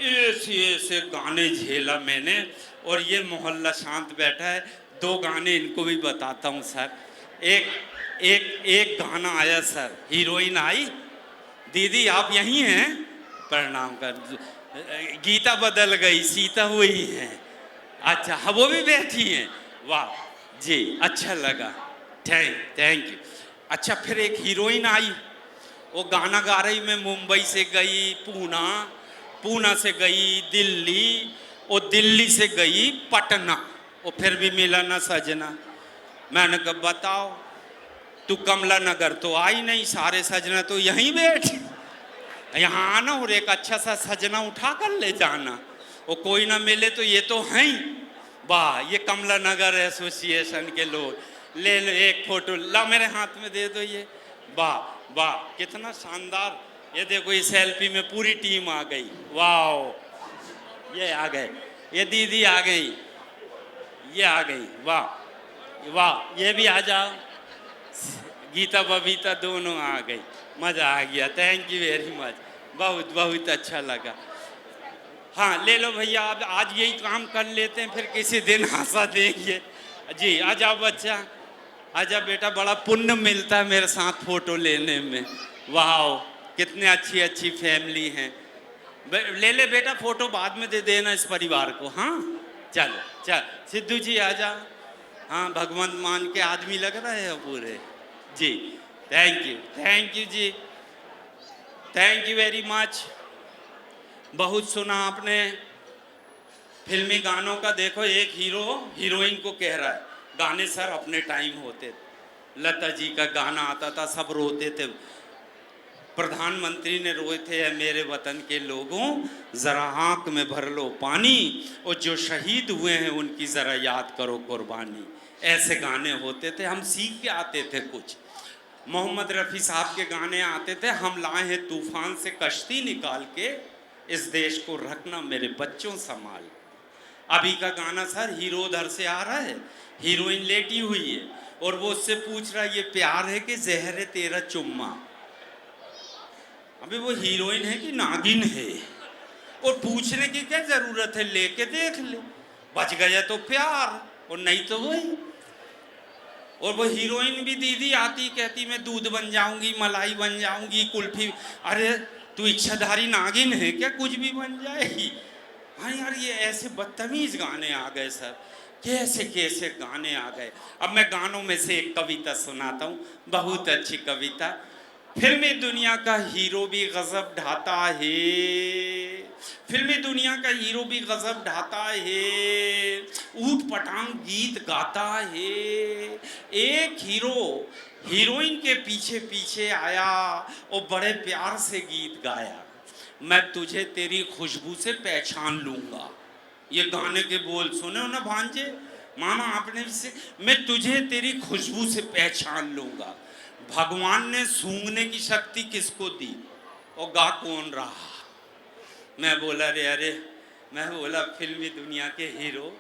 ऐसे ऐसे गाने झेला मैंने, और ये मोहल्ला शांत बैठा है। 2 गाने इनको भी बताता हूँ सर। एक गाना आया सर, हीरोइन आई, दीदी आप यहीं हैं, प्रणाम कर। गीता बदल गई, सीता हुई है। अच्छा हाँ वो भी बैठी हैं, वाह जी अच्छा लगा, थैंक यू। अच्छा फिर एक हीरोइन आई, वो गाना गा रही, मैं मुंबई से गई पूना, पूना से गई दिल्ली, और दिल्ली से गई पटना, और फिर भी मिला ना सजना। मैंने कहा बताओ तू कमला नगर तो आई नहीं, सारे सजना तो यहीं बैठे, यहाँ आना और एक अच्छा सा सजना उठा कर ले जाना, और कोई ना मिले तो ये तो हैं ही। वाह, ये कमला नगर एसोसिएशन के लोग, ले लो एक फोटो, ला मेरे हाथ में दे दो ये। वाह वाह कितना शानदार, ये देखो इस सेल्फी में पूरी टीम आ गई। वाह ये आ गए, ये दीदी आ गई, ये आ गई, वाह वाह, ये भी आ जाओ, गीता बबीता दोनों आ गई, मज़ा आ गया, थैंक यू वेरी मच, बहुत बहुत अच्छा लगा। हाँ ले लो भैया, आप आज यही काम कर लेते हैं, फिर किसी दिन हंसा देंगे जी। आ जाओ बच्चा, आजा बेटा, बड़ा पुण्य मिलता है मेरे साथ फोटो लेने में। वाह कितने अच्छी अच्छी फैमिली हैं। ले ले बेटा फोटो, बाद में दे देना इस परिवार को। हाँ चलो चल सिद्धू जी आ जाओ। हाँ भगवंत मान के आदमी लग रहे हैं पूरे जी। थैंक यू जी, थैंक यू वेरी मच। बहुत सुना आपने फिल्मी गानों का। देखो एक हीरो हीरोइन को कह रहा है, गाने सर अपने टाइम होते थे, लता जी का गाना आता था, सब रोते थे, प्रधानमंत्री ने रोए थे, मेरे वतन के लोगों ज़रा आँख में भर लो पानी, और जो शहीद हुए हैं उनकी ज़रा याद करो कुर्बानी। ऐसे गाने होते थे, हम सीख के आते थे कुछ। मोहम्मद रफ़ी साहब के गाने आते थे, हम लाए हैं तूफ़ान से कश्ती निकाल के, इस देश को रखना मेरे बच्चों संभाल। अभी का गाना सर, हीरो उधर से आ रहा है, हीरोइन लेटी हुई है, और वो उससे पूछ रहा है ये प्यार है कि जहर है तेरा चुम्मा। अभी वो हीरोइन है कि नागिन है, और पूछने की क्या जरूरत है, लेके देख ले, बच गया तो प्यार और नहीं तो वही। और वो हीरोइन भी दीदी आती कहती मैं दूध बन जाऊंगी, मलाई बन जाऊंगी, कुल्फी। अरे तू इच्छाधारी नागिन है क्या, कुछ भी बन जाएगी। हाँ यार, ये ऐसे बदतमीज गाने आ गए सर, कैसे कैसे गाने आ गए। अब मैं गानों में से एक कविता सुनाता हूँ, बहुत अच्छी कविता। फिल्मी दुनिया का हीरो भी गजब ढाता है, फिल्मी दुनिया का हीरो भी गजब ढाता है, ऊट पटांग गीत गाता है। एक हीरो हीरोइन के पीछे पीछे आया और बड़े प्यार से गीत गाया, मैं तुझे तेरी खुशबू से पहचान लूंगा। ये गाने के बोल सुने हो ना भांजे, मामा आपने से, मैं तुझे तेरी खुशबू से पहचान लूंगा। भगवान ने सूंघने की शक्ति किसको दी और गा कौन रहा? मैं बोला रे अरे, मैं बोला फिल्मी दुनिया के हीरो,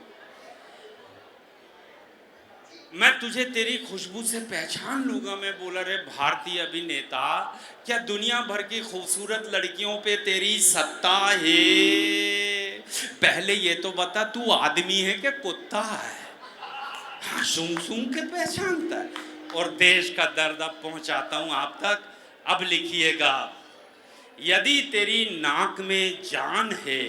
मैं तुझे तेरी खुशबू से पहचान लूंगा। मैं बोला रे भारतीय अभिनेता, क्या दुनिया भर की खूबसूरत लड़कियों पे तेरी सत्ता है? पहले ये तो बता तू आदमी है क्या कुत्ता है? हाँ, सूंघ सूंघ के पहचानता है। और देश का दर्द अब पहुंचाता हूं आप तक। अब लिखिएगा, यदि तेरी नाक में जान है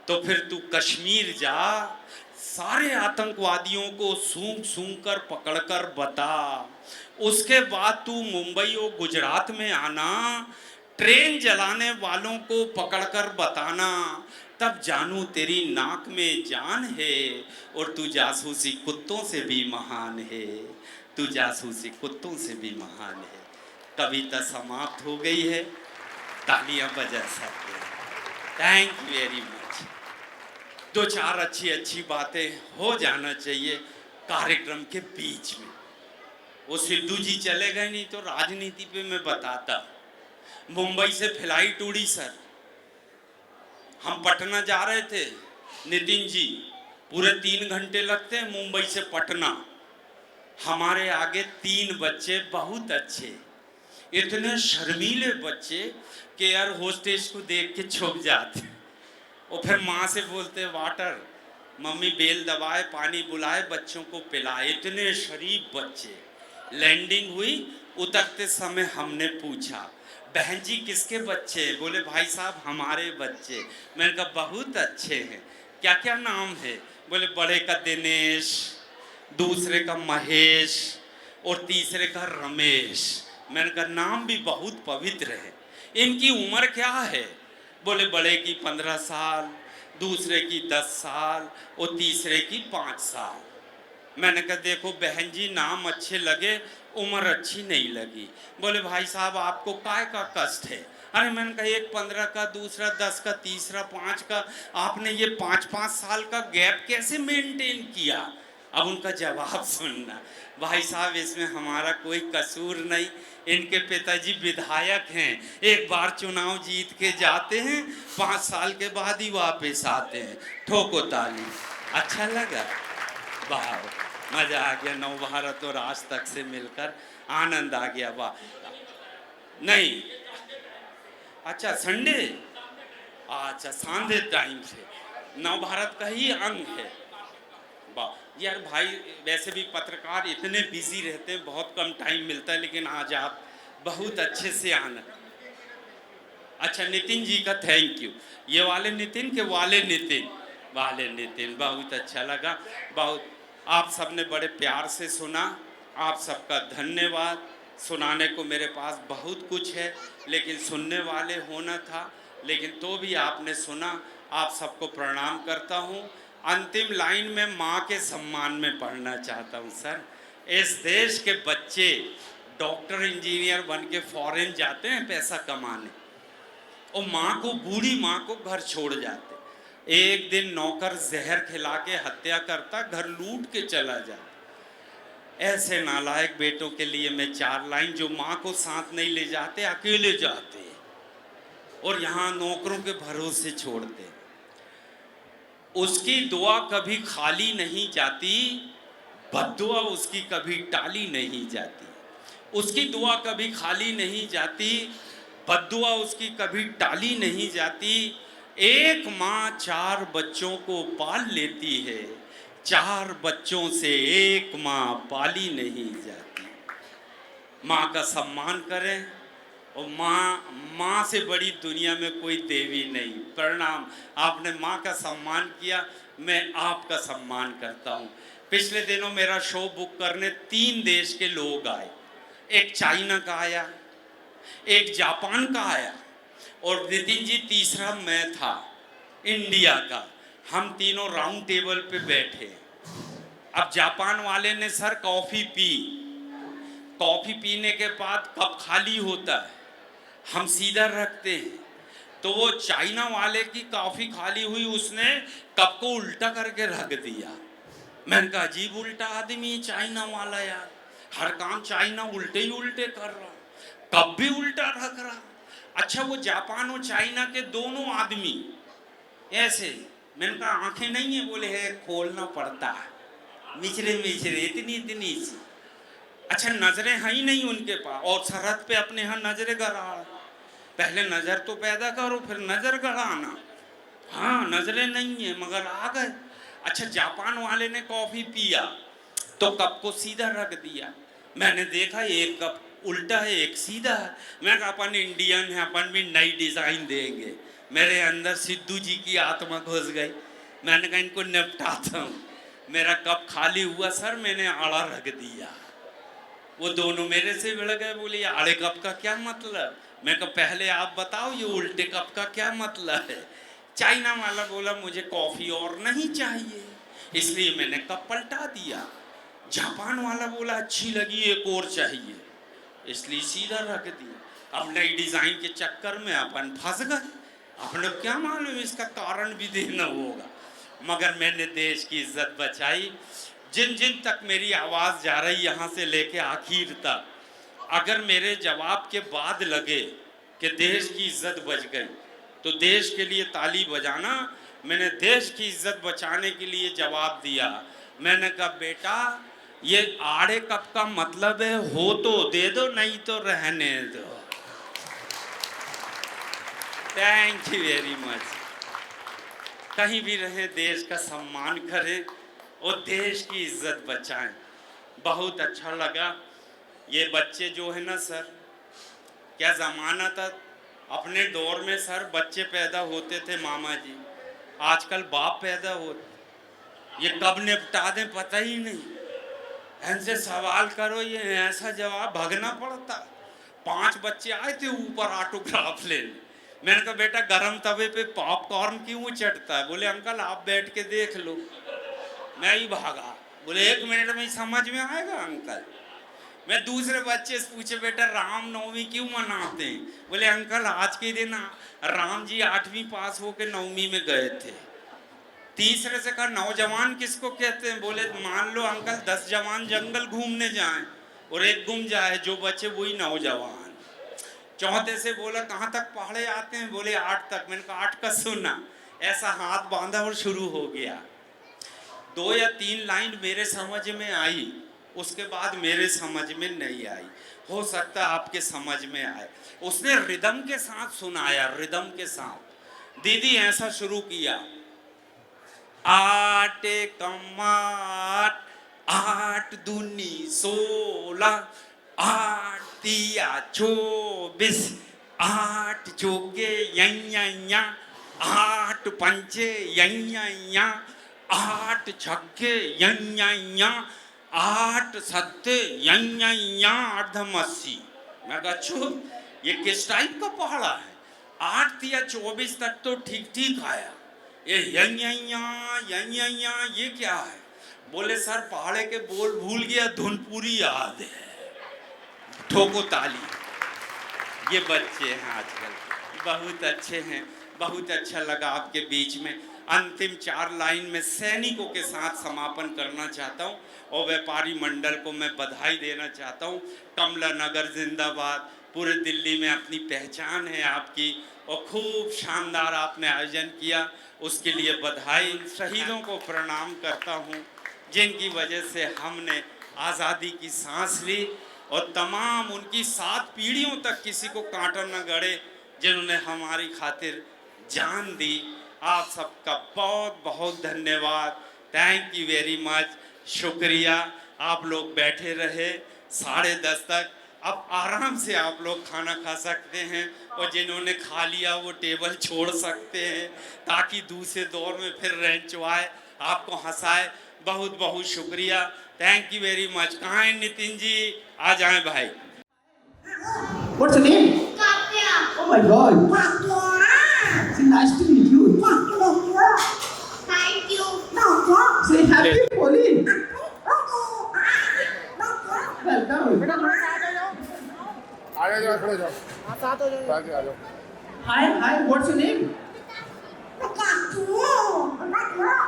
तो फिर तू कश्मीर जा, सारे आतंकवादियों को सूंघ सूंघ कर पकड़ कर बता। उसके बाद तू मुंबई और गुजरात में आना, ट्रेन जलाने वालों को पकड़कर बताना, तब जानू तेरी नाक में जान है और तू जासूसी कुत्तों से भी महान है, तू जासूसी कुत्तों से भी महान है। कविता समाप्त हो गई है, तालियां बजा सकते हैं। Thank you very much. दो चार अच्छी अच्छी बातें हो जाना चाहिए कार्यक्रम के बीच में। वो सिद्धू जी चले गए, नहीं तो राजनीति पे मैं बताता। मुंबई से फ्लाइट उड़ी सर, हम पटना जा रहे थे, नितिन जी, पूरे 3 घंटे लगते हैं मुंबई से पटना। हमारे आगे 3 बच्चे बहुत अच्छे, इतने शर्मीले बच्चे कि एयर होस्टेस को देख के छुप जाते, और फिर माँ से बोलते वाटर, मम्मी बेल दबाए, पानी बुलाए, बच्चों को पिलाए। इतने शरीफ बच्चे। लैंडिंग हुई, उतरते समय हमने पूछा, बहन जी किसके बच्चे? बोले भाई साहब हमारे बच्चे। मैंने कहा बहुत अच्छे हैं, क्या क्या नाम है? बोले बड़े का दिनेश, दूसरे का महेश और तीसरे का रमेश। मैंने कहा नाम भी बहुत पवित्र है, इनकी उम्र क्या है? बोले बड़े की 15 साल, दूसरे की 10 साल और तीसरे की 5 साल। मैंने कहा देखो बहन जी नाम अच्छे लगे, उम्र अच्छी नहीं लगी। बोले भाई साहब आपको काय का कष्ट है? अरे मैंने कहा एक 15 का, दूसरा 10 का, तीसरा 5 का, आपने ये 5-5 साल का गैप कैसे मेंटेन किया? अब उनका जवाब सुनना। भाई साहब इसमें हमारा कोई कसूर नहीं, इनके पिताजी विधायक हैं, एक बार चुनाव जीत के जाते हैं, 5 साल के बाद ही वापस आते हैं। ठोको ताली। अच्छा लगा? वाह, मजा आ गया। नव भारत और आज तक से मिलकर आनंद आ गया। वाह। नहीं, अच्छा संडे, अच्छा संडे टाइम से नव भारत का ही अंग है। वाह यार भाई, वैसे भी पत्रकार इतने बिजी रहते हैं, बहुत कम टाइम मिलता है, लेकिन आज आप बहुत अच्छे से आना। अच्छा नितिन जी का थैंक यू। ये वाले नितिन के वाले नितिन, वाले नितिन, बहुत अच्छा लगा। बहुत आप सबने बड़े प्यार से सुना, आप सबका धन्यवाद। सुनाने को मेरे पास बहुत कुछ है, लेकिन सुनने वाले होना था, लेकिन तो भी आपने सुना। आप सबको प्रणाम करता हूँ। अंतिम लाइन में माँ के सम्मान में पढ़ना चाहता हूँ सर। इस देश के बच्चे डॉक्टर इंजीनियर बन के फॉरेन जाते हैं पैसा कमाने, और माँ को, बूढ़ी माँ को घर छोड़ जाते। एक दिन नौकर जहर खिला के हत्या करता, घर लूट के चला जाता। ऐसे नालायक बेटों के लिए मैं 4 लाइन, जो माँ को साथ नहीं ले जाते, अकेले जाते और यहाँ नौकरों के भरोसे छोड़ते। उसकी दुआ कभी खाली नहीं जाती, बद्दुआ उसकी कभी टाली नहीं जाती। उसकी दुआ कभी खाली नहीं जाती, बद्दुआ उसकी कभी टाली नहीं जाती। एक माँ 4 बच्चों को पाल लेती है, 4 बच्चों से एक माँ पाली नहीं जाती। माँ का सम्मान करें, और माँ से बड़ी दुनिया में कोई देवी नहीं। प्रणाम, आपने माँ का सम्मान किया, मैं आपका सम्मान करता हूँ। पिछले दिनों मेरा शो बुक करने 3 देश के लोग आए। एक चाइना का आया, एक जापान का आया, और नितिन जी तीसरा मैं था, इंडिया का। हम तीनों राउंड टेबल पे बैठे। अब जापान वाले ने सर कॉफ़ी पी। कॉफ़ी पीने के बाद कप खाली होता है, हम सीधा रखते हैं। तो वो चाइना वाले की कॉफ़ी खाली हुई, उसने कप को उल्टा करके रख दिया। मैंने कहा अजीब उल्टा आदमी चाइना वाला यार, हर काम चाइना उल्टे ही उल्टे कर रहा, कप भी उल्टा रख रहा। अच्छा, वो जापान और चाइना के दोनों आदमी ऐसे। मैंने कहा आंखें नहीं है? बोले है, खोलना पड़ता है, मिचरे मिचरे इतनी इतनी सी। अच्छा, नजरें हैं ही नहीं उनके पास, और सरहद पे अपने यहाँ नजरें गड़ा। पहले नजर तो पैदा करो, फिर नजर गड़ाना। हाँ, नजरें नहीं है मगर आ गए। अच्छा, जापान वाले ने कॉफी पिया तो कप को सीधा रख दिया। मैंने देखा एक कप उल्टा है, एक सीधा है। मैं कहा अपन इंडियन है, अपन भी नई डिजाइन देंगे। मेरे अंदर सिद्धू जी की आत्मा घुस गई। मैंने कहा इनको निपटाता हूँ। मेरा कप खाली हुआ सर, मैंने आड़ा रख दिया। वो दोनों मेरे से भिड़ गए, बोले ये आड़े कप का क्या मतलब? मैं कहा पहले आप बताओ ये उल्टे कप का क्या मतलब है? चाइना वाला बोला मुझे कॉफी और नहीं चाहिए, इसलिए मैंने कप पलटा दिया। जापान वाला बोला अच्छी लगी, एक और चाहिए, इसलिए सीधा रख दिया। अब नई डिजाइन के चक्कर में अपन फंस गए। अपने क्या मालूम इसका कारण भी देना होगा, मगर मैंने देश की इज्जत बचाई। जिन जिन तक मेरी आवाज़ जा रही यहाँ से लेके आखिर तक, अगर मेरे जवाब के बाद लगे कि देश की इज्जत बच गई तो देश के लिए ताली बजाना। मैंने देश की इज्जत बचाने के लिए जवाब दिया। मैंने कहा बेटा ये आड़े कप का मतलब है हो तो दे दो, नहीं तो रहने दो। Thank you very much. कहीं भी रहें देश का सम्मान करें और देश की इज्जत बचाएं। बहुत अच्छा लगा। ये बच्चे जो है ना सर, क्या ज़माना था। अपने दौर में सर बच्चे पैदा होते थे मामा जी, आजकल बाप पैदा होते। ये कब निपटा दें पता ही नहीं। इनसे सवाल करो ये ऐसा जवाब भागना पड़ता। 5 बच्चे आए थे ऊपर ऑटोग्राफ लेने। मैंने कहा बेटा गरम तवे पे पॉपकॉर्न क्यों चटता है? बोले अंकल आप बैठ के देख लो। मैं ही भागा, बोले 1 मिनट में ही समझ में आएगा अंकल। मैं दूसरे बच्चे से पूछे बेटा रामनवमी क्यों मनाते हैं? बोले अंकल आज के दिन राम जी 8वीं पास होके 9वीं में गए थे। तीसरे से कहा नौजवान किसको कहते हैं? बोले मान लो अंकल 10 जवान जंगल घूमने जाएं और एक गुम जाए, जो बचे वही नौजवान। चौथे से बोला कहाँ तक पढ़े आते हैं? बोले 8 तक। मैंने कहा 8 का सुना, ऐसा हाथ बांधा और शुरू हो गया। 2 या 3 लाइन मेरे समझ में आई, उसके बाद मेरे समझ में नहीं आई। हो सकता आपके समझ में आए। उसने रिदम के साथ सुनाया, रिदम के साथ। दीदी ऐसा शुरू किया, 8 एकम 8, 8 दूनी 16, 8 तिया 24, 8 चौके यं 8 पंचे यं 8 छक्के यं 8 सत्ते यं अर्धम 80। मैं कहा चुप, ये किस टाइप का पहाड़ा है? 8 तिया 24 तक तो ठीक ठीक आया, ये यं ये क्या है? बोले सर पहाड़े के बोल भूल गया, धुन पूरी याद है। ठोको ताली। ये बच्चे हैं आजकल, बहुत अच्छे हैं। बहुत अच्छा लगा आपके बीच में। अंतिम 4 लाइन में सैनिकों के साथ समापन करना चाहता हूँ और व्यापारी मंडल को मैं बधाई देना चाहता हूँ। कमला नगर जिंदाबाद। पूरे दिल्ली में अपनी पहचान है आपकी और खूब शानदार आपने आयोजन किया, उसके लिए बधाई। शहीदों को प्रणाम करता हूँ जिनकी वजह से हमने आज़ादी की सांस ली और तमाम उनकी 7 पीढ़ियों तक किसी को कांटा न गड़े, जिन्होंने हमारी खातिर जान दी। आप सबका बहुत बहुत धन्यवाद। थैंक यू वेरी मच, शुक्रिया। आप लोग बैठे रहे 10:30 तक। अब आराम से आप लोग खाना खा सकते हैं और जिन्होंने खा लिया वो टेबल छोड़ सकते हैं ताकि दूसरे दौर में फिर रेंच आए, आपको हंसाए। बहुत बहुत शुक्रिया, थैंक यू वेरी मच। कहाँ है नितिन जी? आ जाएं भाई। What's your name? Oh my God. It's nice to meet you. Thank you. Say happy Holi. Welcome. आगे जाओ, खड़े जाओ, आगे आ जाओ। Hi. What's your name?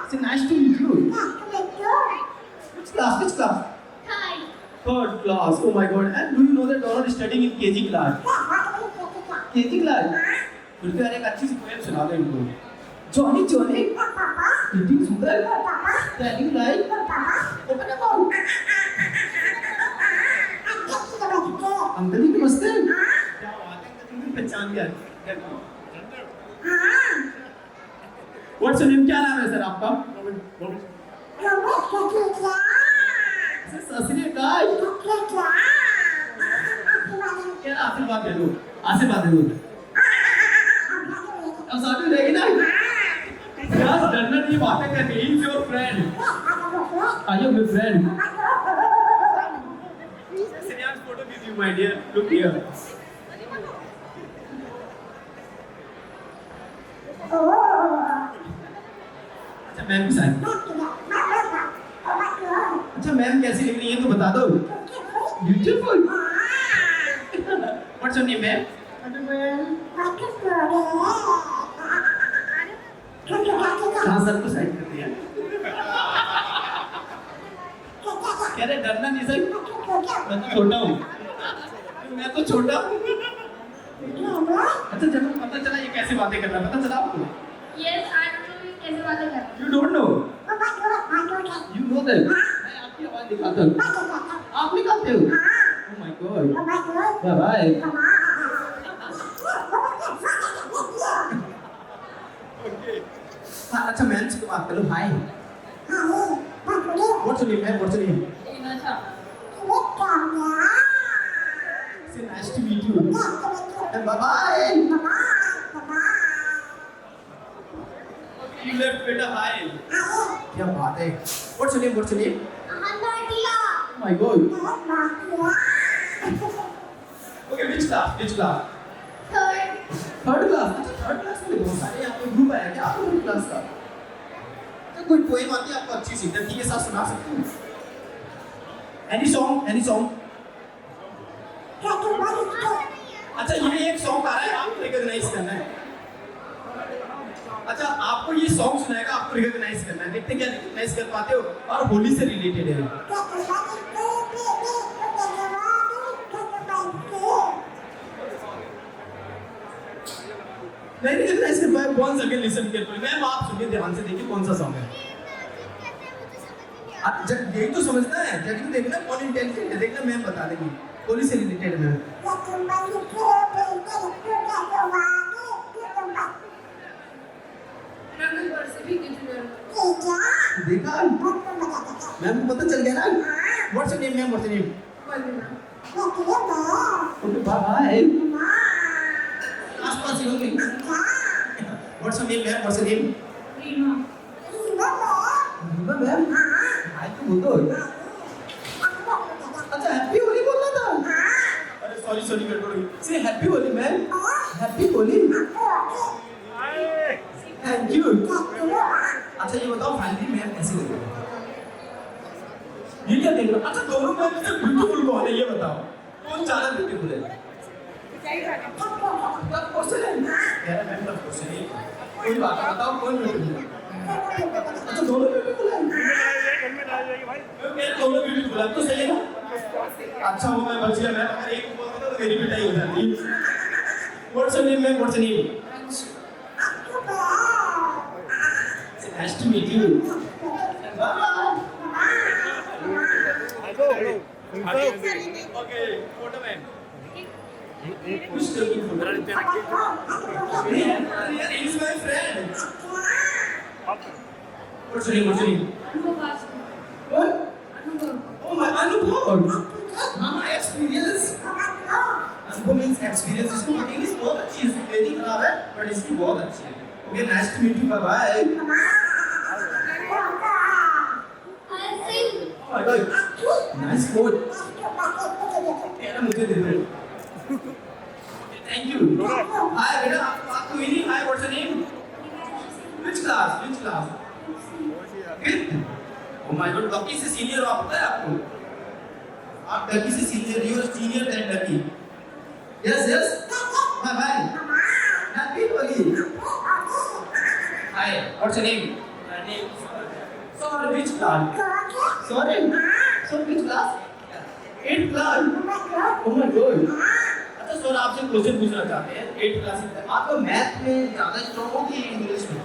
It's nice to meet you. Which class? Hi. Third class. Oh my God. And do you know that Donald is studying in KG class? KG class. उनके बारे में एक अच्छी सी पोएम सुना दो इनको। Johnny, eating sugar, telling lie, open your mouth. Uncle जी नमस्ते। क्या बात है, अंकल जी पहचान गया। What's your name? क्या नाम है सर आपका? सर ससुरे का क्या आशीर्वाद दे दो। अब साथ में रहेगी ना? यार डरना नहीं, बातें करनी। He's your friend. Are you my friend? Sriyan's photo with you, my dear. Look here. अच्छा मैम की साइड। अच्छा मैम कैसी लग रही है तो बता दो। Beautiful. What's your name, ma'am? हाँ सर को साइड कर दिया। कह रहे डरना नहीं सर, मैं तो छोटा हूँ। अच्छा जब पता चला ये कैसे बातें कर रहा है, पता चला आपको? Yes, I don't know you कैसे बातें कर रहे हो। You don't know? You know that? मैं आपकी आवाज दिखाता हूँ। आप निकालते हो? Oh my God. Bye bye. हाँ अच्छा मैम से बात करो। हाय। What's your name, ma'am? What's your name? Say nice to meet you. And bye bye. You left बेटा हाय। क्या बात है? What's your name? What's your name? Oh my God. Okay, which class? Which class? Third class. अच्छा third class में बहुत सारे यहाँ पे ग्रुप आया क्या आपको third class का? तो कोई पोएम आती है आपको अच्छी सी धरती के साथ सुना सकते हो? Any song? Any song? अच्छा ये एक सॉन्ग आ रहा है, आपको रिकॉग्नाइज करना है। अच्छा आपको ये सॉन्ग सुनाएगा, आपको रिकॉग्नाइज करना है। देखते क्या रिकॉग्नाइज कर पाते हो और होली से रिलेटेड है। नहीं रिकॉग्नाइज कर पाए, कौन सा लिसन केयरफुली। मैम आप सुनिए ध्यान से, देखिए कौन सा सॉन्ग है। आप जब यही तो समझना है, जब तो देखना कौन इंटेलिजेंट है, देखना मैम बता देंगी। होली से रिलेटेड है। देखा मैम को पता चल गया ना। What's your name ma'am? What's your name? Okay bye. आसपास ही होंगे। What's your name ma'am? What's your name? Reema ma'am. Hi तो बोलो। अच्छा हैप्पी होली बोलना था। अरे सॉरी गड़बड़ हुई। से happy Holi ma'am. Happy Holi. Thank you. अच्छा ये बताओ फाइनली मैम कैसी लगी? ये क्या देख रहे हो? अच्छा दोनों मैम से ब्यूटीफुल कौन है ये बताओ, कौन ज्यादा ब्यूटीफुल है? तब क्वेश्चन है यार मैम, तब क्वेश्चन है कोई बात बताओ कौन ब्यूटीफुल है? अच्छा दोनों ब्यूटीफुल है। मैं दोनों ब्यूटीफुल है तो सही है ना? अच्छा वो मैं बच गया, मैं अगर एक बोलता तो मेरी पिटाई हो जाती। What's your name ma'am? What's your name? Nice to meet you. Bye. Okay, photo man. Who's taking photo? He's my friend. What's your name? What's your name? What? Oh my Anubhav. हाँ experience. Anubhav means experience. इसको English बहुत अच्छी है, इसकी मेरी खराब है, but इसकी बहुत अच्छी है. Okay, nice to meet you. Bye bye. Oh my God. Nice quote. तेरा मुझे दे दो. Thank you. Hi बेटा, आपको मिली? Hi, what's your name? Which class? Which class? Fifth. Oh my God, Dawki से सीनियर हो आप, पता है आपको? आप डॉकी से senior, you are senior than Dawki. Yes, yes. Bye bye. Happy Holi. Hi, what's your name? My name. Sorry, which class? Sorry. So which class? 8th class. Oh my God. अच्छा sir आपसे question पूछना चाहते हैं 8th class में आपका math में ज़्यादा strong हो कि इंग्लिश में?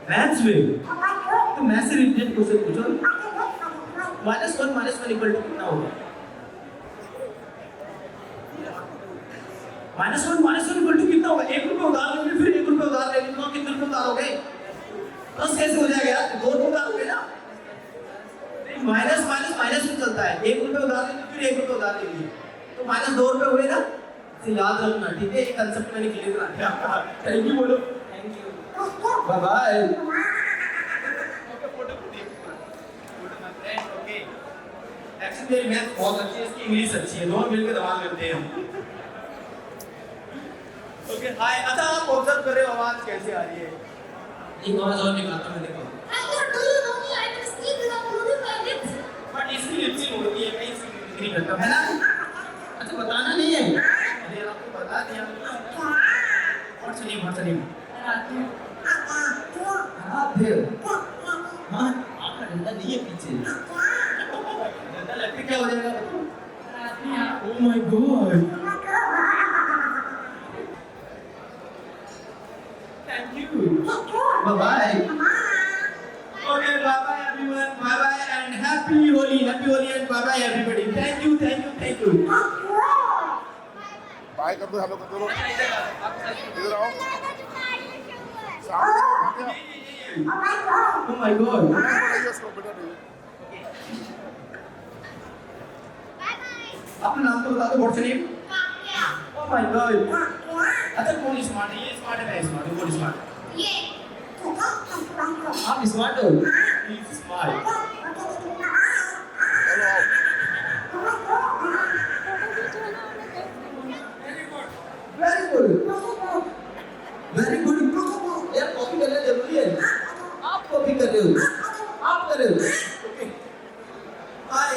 मैथ्स में? तो मैथ से रिलेटेड क्वेश्चन पूछो. -1 इक्वल टू कितना होगा? -1 इक्वल टू कितना होगा? 1 रुपये उधार लोगे फिर 1 रुपये उधार लेंगे तो कितने रुपये उधार हो गए? 10 कैसे हो जाएगा यार? 2 रुपये उधार हो गए ना? माइनस में चलता है. 1 रुपये उधार लेंगे फिर 1 रुपये उधार लेंगे तो -2 रुपये हुए ना. इसे याद रखना, ठीक है? ये कंसेप्ट मैंने क्लियर करा दिया. थैंक यू बोलो. Thank you. Bye bye. Actually मेरी मैथ बहुत अच्छी है, इसकी इंग्लिश अच्छी है, दोनों मिलकर धमाल करते हैं. Okay hi. अच्छा आप ऑब्जर्व कर रहे हो आवाज कैसे आ रही है? एक आवाज और निकालता हूं, देखो. बट इसकी लिपसिंग होती है, कहीं इसकी नहीं करता है ना. अच्छा बताना नहीं है. अरे आपको बता दिया. What's your name? राधेव. हाँ आपका डंडा नहीं है पीछे. डंडा लगते क्या हो जाएगा? Oh my God. Thank you. Bye bye. Okay, bye bye everyone. Bye bye and happy Holi and bye bye everybody. Thank you. Bye कर दो, हेलो कर दो. इधर आओ. सामने Oh my God. बढ़ाइए उसको, बेटा नहीं. अपना नाम तो बता दो. What's your name? Oh my God. अच्छा कौन स्मार्ट है? ये स्मार्ट है, मैं स्मार्ट हूँ. कौन स्मार्ट है? आप स्मार्ट हो? He's smart. हेलो आओ. Very good. यार कॉपी करना जरूरी है. आप कॉपी कर रहे हो. आप कर रहे हो. Okay. Hi.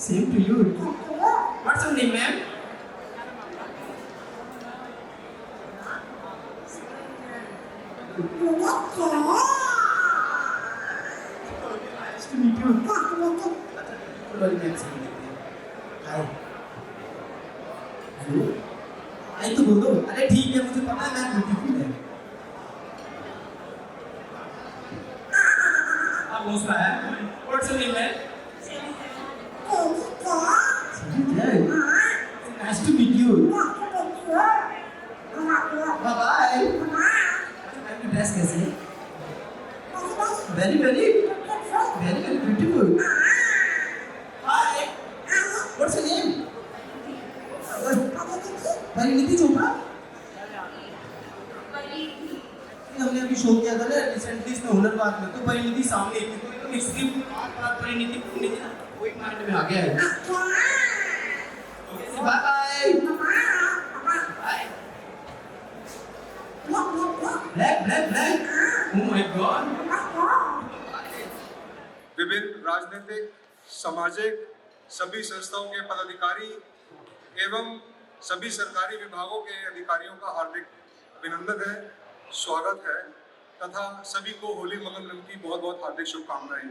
Same to you. What's your name, ma'am? Nice to meet you. Well, next meet you. Hi. Hello. आई तो बोल दो. अरे ठीक है मुझे पता है मैं ब्यूटीफुल है. आप हौसला है. What's your name, man? Nice to meet you. Bye bye. आपकी ड्रेस कैसी है? Very beautiful. Hi. What's your name? Parineeti Chopra. हमने अभी शो किया था ना रिसेंटली इसमें हुनर बात में, तो परिणीति सामने थी तो एकदम स्क्रिप्ट बात परिणीति ना वो एक माइंड में आ गया है. Okay bye bye. Black. Oh my God. विभिन्न राजनीतिक, सामाजिक, सभी संस्थाओं के पदाधिकारी एवं सभी सरकारी विभागों के अधिकारियों का हार्दिक अभिनंदन है, स्वागत है तथा सभी को होली मंगल रंग की बहुत बहुत हार्दिक शुभकामनाएं.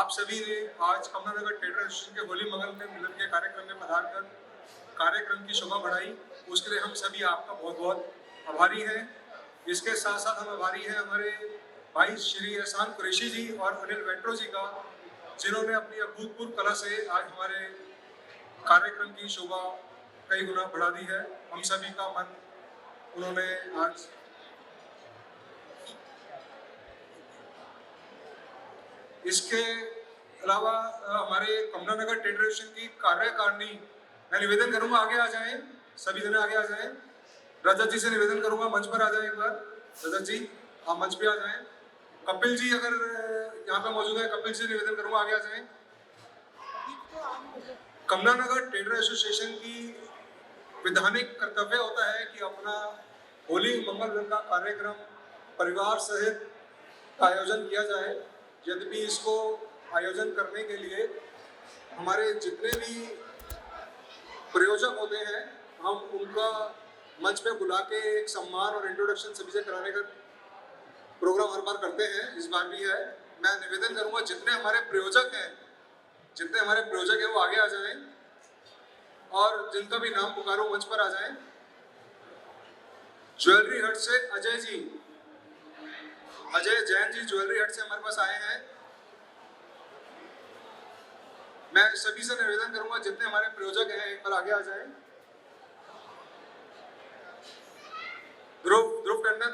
आप सभी ने आज कमलानगर थिएटर एसोसिएशन के होली मंगल में मिलन के कार्यक्रम में पधारकर कार्यक्रम की शोभा बढ़ाई. उसके लिए हम सभी आपका बहुत बहुत आभारी हैं. इसके साथ साथ हम आभारी हैं हमारे भाई श्री एहसान कुरैशी जी और अनिल वेट्रो जी का, जिन्होंने अपनी अभूतपूर्व कला से आज हमारे कार्यक्रम की शोभा कई गुना बढ़ा दी है. हम सभी का मन उन्होंने आज इसके अलावा हमारे कमला नगर ट्रेड एसोसिएशन की कार्यकारिणी, मैं निवेदन करूंगा आगे आ जाएं, सभी जने आगे आ जाएं। रजत जी से निवेदन करूंगा मंच पर आ जाएं, एक बार रजत जी आप मंच पे आ जाएं। कपिल जी अगर यहाँ पे मौजूद है, कपिल जी से निवेदन करूंगा आगे आ जाएं। कमला नगर ट्रेडर एसोसिएशन की विधानिक कर्तव्य होता है कि अपना होली मंगल मिलन का कार्यक्रम परिवार सहित का आयोजन किया जाए। यद्यपि इसको आयोजन करने के लिए हमारे जितने भी प्रयोजक होते हैं, हम उनका मंच पे बुला के एक सम्मान और इंट्रोडक्शन सभी से कराने का प्रोग्राम हर बार करते हैं, इस बार भी है। मैं निवेदन करूंगा जितने हमारे प्रयोजक हैं वो आगे आ जाएं और जिनका भी नाम पुकारो मंच पर आ जाएं। ज्वेलरी हट से अजय जैन जी ज्वेलरी हट से हमारे पास आए हैं। मैं सभी से निवेदन करूंगा जितने हमारे प्रयोजक हैं एक बार आगे आ जाएं। ध्रुव टंडन,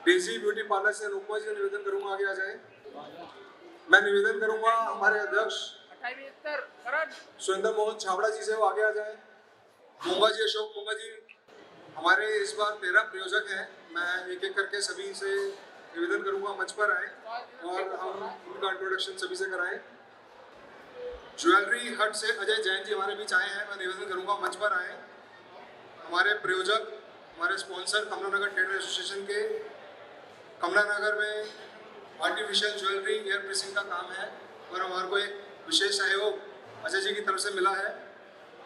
डेजी ब्यूटी पार्लर से अनुपमा जी से निवेदन करूंगा आगे आ जाएं। मैं निवेदन करूंगा हमारे अध्यक्ष सुरेंद्र मोहन छाबड़ा जी से वो आगे आ जाएं। मोंगा जी, अशोक मोंगा जी, हमारे इस बार 13 प्रयोजक हैं। मैं एक एक करके सभी से निवेदन करूंगा मंच पर आए और हम उनका इंट्रोडक्शन सभी से कराएं। ज्वेलरी हट से अजय जैन जी हमारे बीच आए हैं। मैं निवेदन करूंगा मंच पर आए। हमारे प्रयोजक, हमारे स्पॉन्सर कमला नगर ट्रेडर एसोसिएशन के कमला नगर में आर्टिफिशियल ज्वेलरी एयर प्रेसिंग का काम है और हमारे को एक विशेष सहयोग अजय जी की तरफ से मिला है।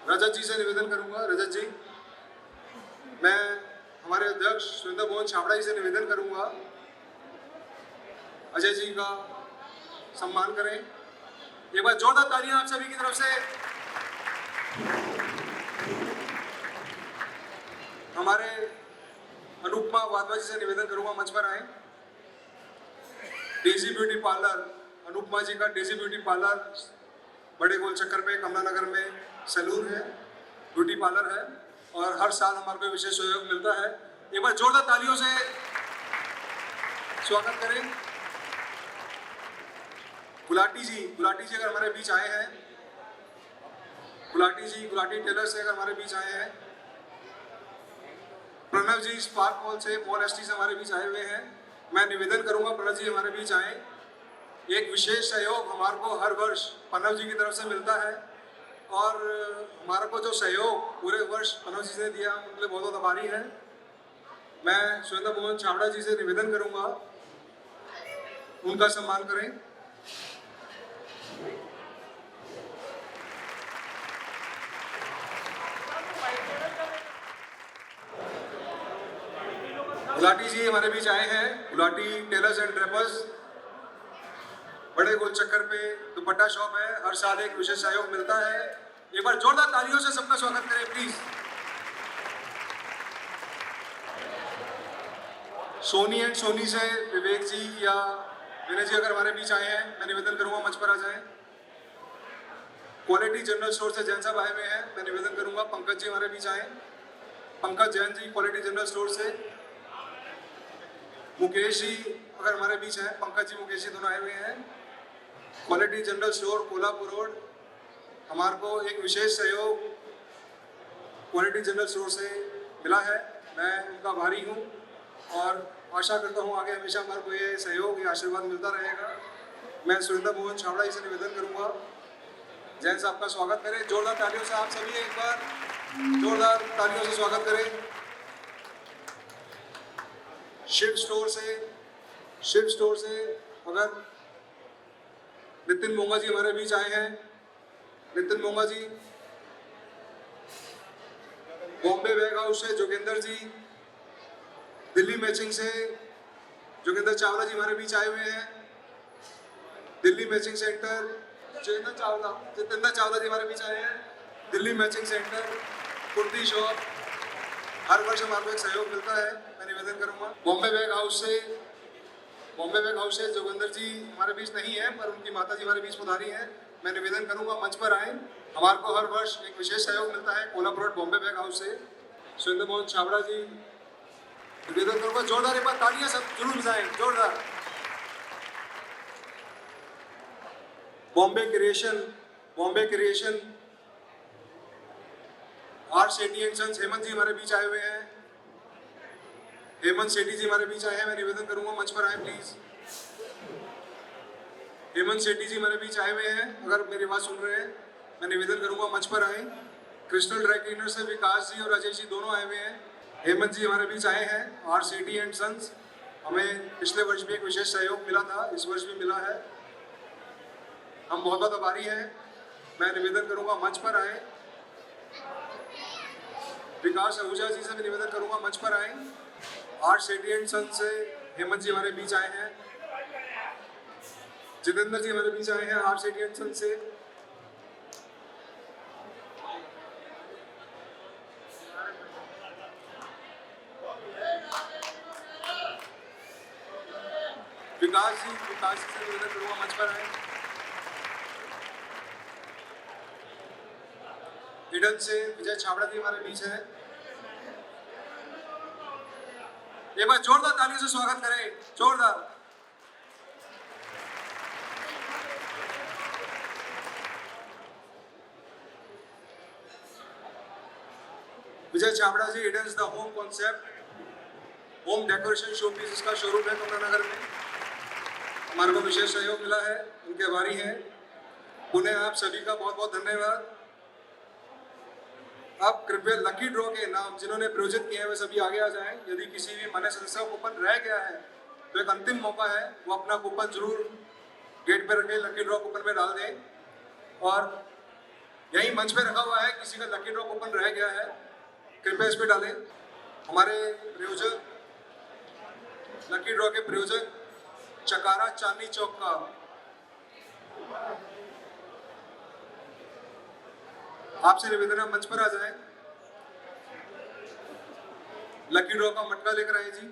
रजत जी से निवेदन करूंगा। रजत जी, मैं हमारे अध्यक्ष सुरेंद्र मोहन छाबड़ा जी से निवेदन करूंगा अजय जी का सम्मान करें। एक बार जोरदार तालियां आप सभी की तरफ से। हमारे अनुपमा वाधवा जी से निवेदन करूंगा मंच पर आए। डेजी ब्यूटी पार्लर, अनुपमा जी का डेजी ब्यूटी पार्लर बड़े गोल चक्कर पे कमला नगर में सैलून है, ब्यूटी पार्लर है और हर साल हमारे को विशेष सहयोग मिलता है। एक बार जोरदार तालियों से स्वागत करें। गुलाटी जी अगर हमारे बीच आए हैं, गुलाटी टेलर से अगर हमारे बीच आए हैं। प्रणव जी स्पार्क मॉल से, मॉल एसटी से हमारे बीच आए हुए हैं। मैं निवेदन करूंगा प्रणव जी हमारे बीच आए। एक विशेष सहयोग हमारे को हर वर्ष प्रणव जी की तरफ से मिलता है और हमारे को जो सहयोग पूरे वर्ष प्रणव जी ने दिया, उनके लिए बहुत बहुत आभारी है। मैं सुरेंद्र मोहन छाबड़ा जी से निवेदन करूंगा उनका सम्मान करें। गुलाटी जी हमारे बीच आए हैं। गुलाटी टेलर्स एंड ड्रेपर्स, बड़े गोल चक्कर पे दुपट्टा शॉप है, हर साल एक विशेष सहयोग मिलता है। एक बार जोरदार तालियों से सबका स्वागत करें प्लीज। सोनी एंड सोनी से विवेक जी या विनय जी अगर हमारे बीच आए हैं, मैं निवेदन करूंगा मंच पर आ जाएं। क्वालिटी जनरल स्टोर से जैन साहब आए हुए हैं, मैं निवेदन करूंगा पंकज जी हमारे बीच आए। Pankaj Jain ji quality general store से। मुकेश जी अगर हमारे बीच हैं, पंकज जी मुकेश जी दोनों आए हुए हैं। Quality general store Kolhapur road, हमारे को एक विशेष सहयोग क्वालिटी जनरल स्टोर से मिला है। मैं उनका आभारी हूँ और आशा करता हूँ आगे हमेशा हमारे को ये सहयोग, ये आशीर्वाद मिलता रहेगा। मैं सुरेंद्र मोहन छाबड़ा जी से निवेदन करूँगा जैन साहब का स्वागत करें। जोरदार तालियों से आप सभी एक बार जोरदार तालियों से स्वागत करें। शिव स्टोर से अगर नितिन मोंगा जी हमारे बीच आए हैं। नितिन मोंगा जी। बॉम्बे बैग हाउस से जोगिंदर जी। दिल्ली मैचिंग से जोगिंदर चावला जी हमारे बीच आए हुए हैं। दिल्ली मैचिंग सेंटर जितेंद्र चावला जी हमारे बीच आए हैं। Delhi matching centre kurti shop, हर वर्ष हमारे को एक सहयोग मिलता है। मैं निवेदन करूंगा बॉम्बे बैग हाउस से जोगिंदर जी हमारे बीच नहीं है, पर उनकी माता जी हमारे बीच पधारी हैं। मैं निवेदन करूंगा मंच पर आए। हमारे को हर वर्ष एक विशेष सहयोग मिलता है कोलाप्रोट बॉम्बे बैग हाउस से। सुरेंद्र मोहन छाबड़ा जी, निवेदन करूंगा जोरदार एक बार तालियां सब जरूर बजाएं, जोरदार। Bombay creation R Sethi and sons, Hemant ji हमारे बीच आए हुए हैं। हेमंत सेठी जी हमारे बीच आए हैं, मैं निवेदन करूंगा मंच पर आए प्लीज। हेमंत सेठी जी हमारे बीच आए हुए हैं, अगर मेरी बात सुन रहे हैं, मैं निवेदन करूंगा मंच पर आए। क्रिस्टल ड्राई क्लीनर से विकास जी और राजेश जी दोनों आए हुए हैं। हेमंत जी हमारे बीच आए हैं, आर सेठी एंड सन्स। हमें पिछले वर्ष भी एक विशेष सहयोग मिला था, इस वर्ष भी मिला है, हम बहुत बहुत आभारी हैं। मैं निवेदन करूंगा मंच पर आए। विकास आहूजा जी से भी निवेदन करूंगा मंच पर आए। आर सेठी एंड सन्स से हेमंत जी हमारे बीच आए हैं। जितेंद्र जी हमारे बीच आए हैं आर सेठी एंड सन्स से। विकास जी से निवेदन करूंगा मंच पर आए। हिडन से विजय छाबड़ा जी हमारे बीच है। एक बार जोरदार तालियों से स्वागत करें, जोरदार। Vijay Chhabra ji, hidden the home concept, home decoration showpiece इसका शोरूम है कमला नगर में। हमारे को विशेष सहयोग मिला है, उनके आभारी हैं। उन्हें आप सभी का बहुत बहुत धन्यवाद। आप कृपया लकी ड्रॉ के नाम जिन्होंने प्रायोजित किए हैं वे सभी आगे आ जाएं। यदि किसी भी मान्य संस्था कूपन रह गया है तो एक अंतिम मौका है, वो अपना कूपन जरूर गेट पर रखें, लकी ड्रॉ कूपन में डाल दें। और यही मंच पे रखा हुआ है, किसी का लकी ड्रॉ कूपन रह गया है कृपया इस पे डालें। हमारे प्रायोजक, लकी ड्रॉ के प्रायोजक चकारा चांदनी चौक का आपसे निवेदन है मंच पर आ जाए। लकी ड्रॉ का मटका लेकर आए जी।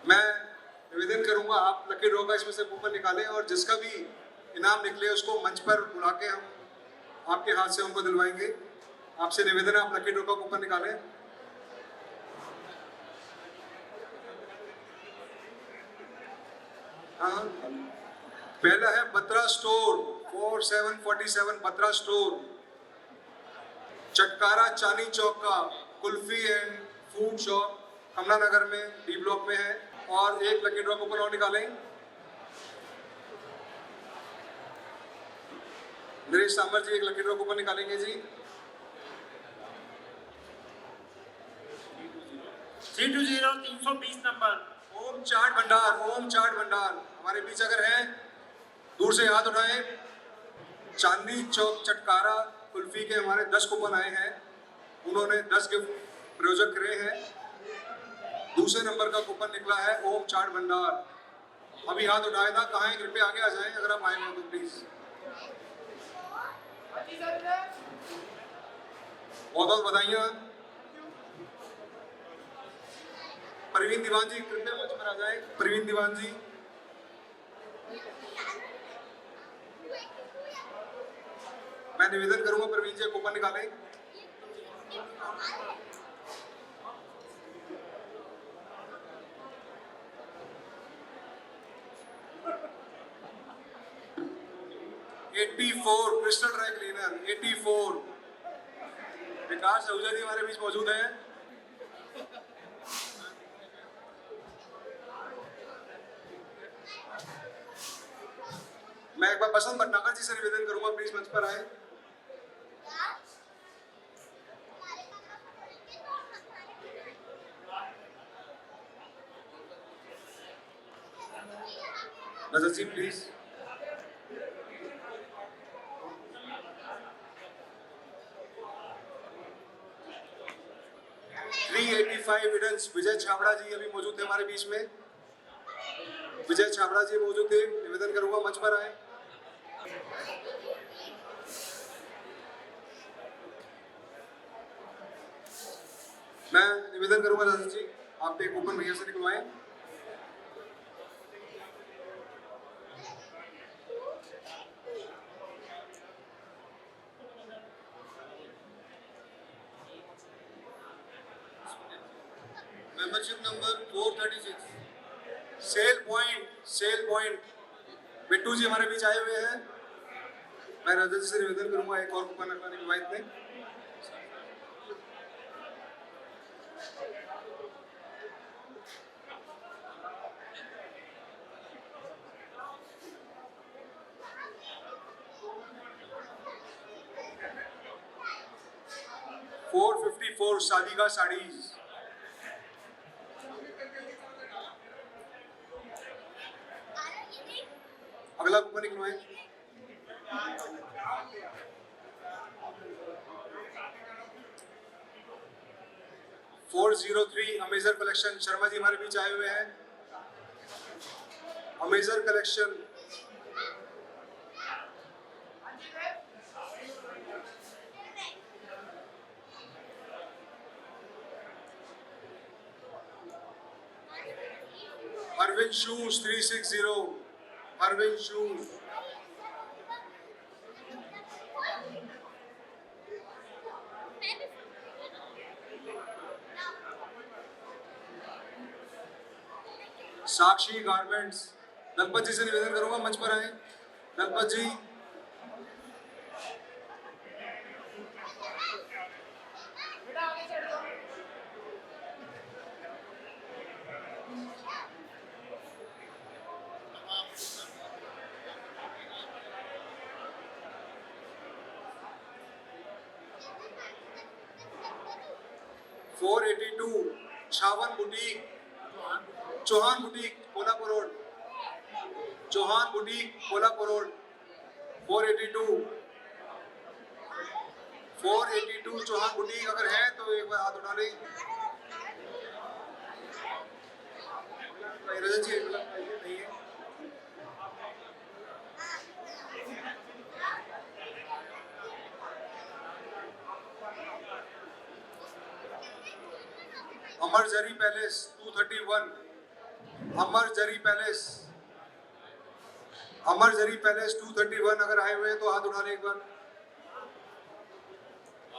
मैं निवेदन करूंगा आप लकी ड्रॉ का इसमें से कूपन निकालें और जिसका भी इनाम निकले उसको मंच पर बुला के हम आपके हाथ से उनको दिलवाएंगे। आपसे निवेदन है आप लकी ड्रॉ का कूपन निकालें। हाँ, पहला है बत्रा स्टोर 4747 बत्रा स्टोर, चटकारा चांदनी चौक का कुल्फी एंड फूड शॉप कमला नगर में डी ब्लॉक में है। और एक लकी ड्रॉ कूपन और निकालें। नरेश सांबर जी एक लकी ड्रॉ कूपन निकालेंगे जी। 320 नंबर ओम चाट भंडार हमारे बीच अगर है दूर से हाथ उठाएं। चांदनी चौक चटकारा कुल्फी के हमारे 10 कूपन आए हैं, उन्होंने 10 गिफ्ट प्रायोजक करे हैं। दूसरे नंबर का कूपन निकला है ओम चाट भंडार। अभी हाथ उठाया था, कहाँ है कृपया आगे आ जाएं अगर आप आए हैं तो प्लीज। बहुत बहुत बधाइयाँ। प्रवीण दीवान जी कृपया मंच पर आ जाए। प्रवीण दीवान जी, मैं निवेदन करूंगा प्रवीण जी कूपन निकालें। क्रिस्टल ड्राई क्लीनर 84 विकास आहूजा जी हमारे बीच मौजूद हैं। मैं एक बार बसंत भटनागर जी से निवेदन करूंगा प्लीज मंच पर आए। नजर जी प्लीज। विजय छाबड़ा जी अभी मौजूद थे हमारे बीच में। विजय छाबड़ा जी मौजूद थे, निवेदन करूंगा मंच पर आए। मैं निवेदन करूंगा दादा जी आप एक कूपन भैया से निकलवाएं। Membership number 436 sale point Bittu ji हमारे बीच आए हुए हैं। मैं राजा जी से निवेदन करूंगा एक और कूपन रखवाने की वाइट में। $454 शादी का साड़ीज। अगला कूपन निकलवाएं। $403 अमेजर कलेक्शन शर्मा जी हमारे बीच आए हुए हैं। Amazer collection Arvind shoes 360 Arvind shoes. Sakshi garments Dalpat ji से निवेदन करूंगा मंच पर आए। दलपत जी $482 छावन boutique Chauhan boutique Kolhapur road Chauhan boutique Kolhapur road 482 Chauhan boutique अगर है तो एक बार हाथ उठा लें। रजत जी नहीं है। अमर जरी पैलेस 231 अमर जरी पैलेस 231 अगर आए हुए हैं तो हाथ उठा लें एक बार।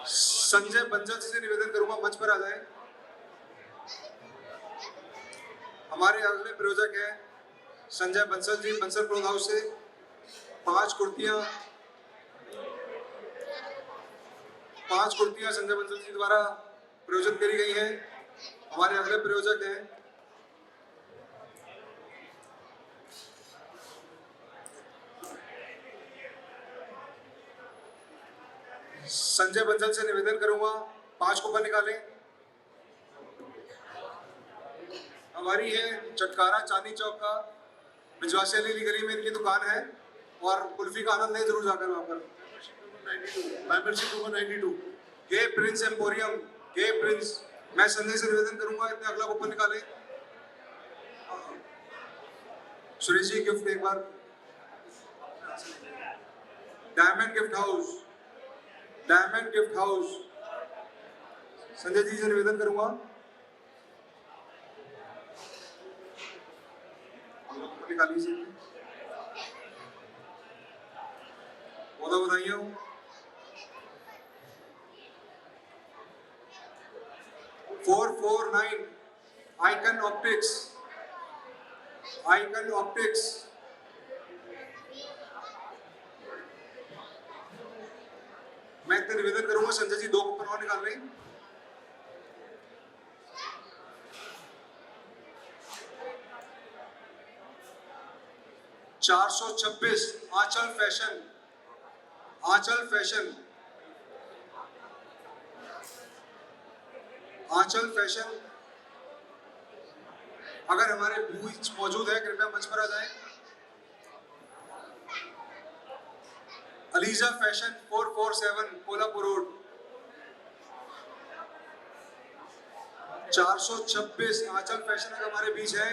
संजय बंसल जी से निवेदन करूंगा मंच पर आ जाए। हमारे अगले प्रायोजक हैं संजय बंसल जी बंसल क्लोथ हाउस से। 5 कुर्तियां संजय बंसल जी द्वारा प्रायोजन करी गई हैं। हमारे अगले प्रायोजक हैं संजय बंसल से निवेदन करूंगा 5 कूपन निकालें। हमारी है चटकारा चांदनी चौक का बिजवासी अली गली में इनकी दुकान है और कुल्फी का आनंद लें जरूर जाकर वहां पर। मेंबरशिप नंबर 92 के प्रिंस एम्पोरियम के प्रिंस। मैं संजय से निवेदन करूंगा इतने अगला कूपन निकालें। सुरेश जी गिफ्ट एक बार। Diamond gift house Sanjay ji से निवेदन करूंगा निकाल लीजिए। बहुत बधाइयाँ हो। 449 आइकन ऑप्टिक्स मैं इतने निवेदन करूंगा संजय जी 2 कूपन और निकाल लें। $426 आंचल फैशन अगर हमारे बीच मौजूद है कृपया मंच पर आ जाएं। अलीजा फैशन 447 कोल्हापुर रोड 426 आंचल फैशन अगर हमारे बीच है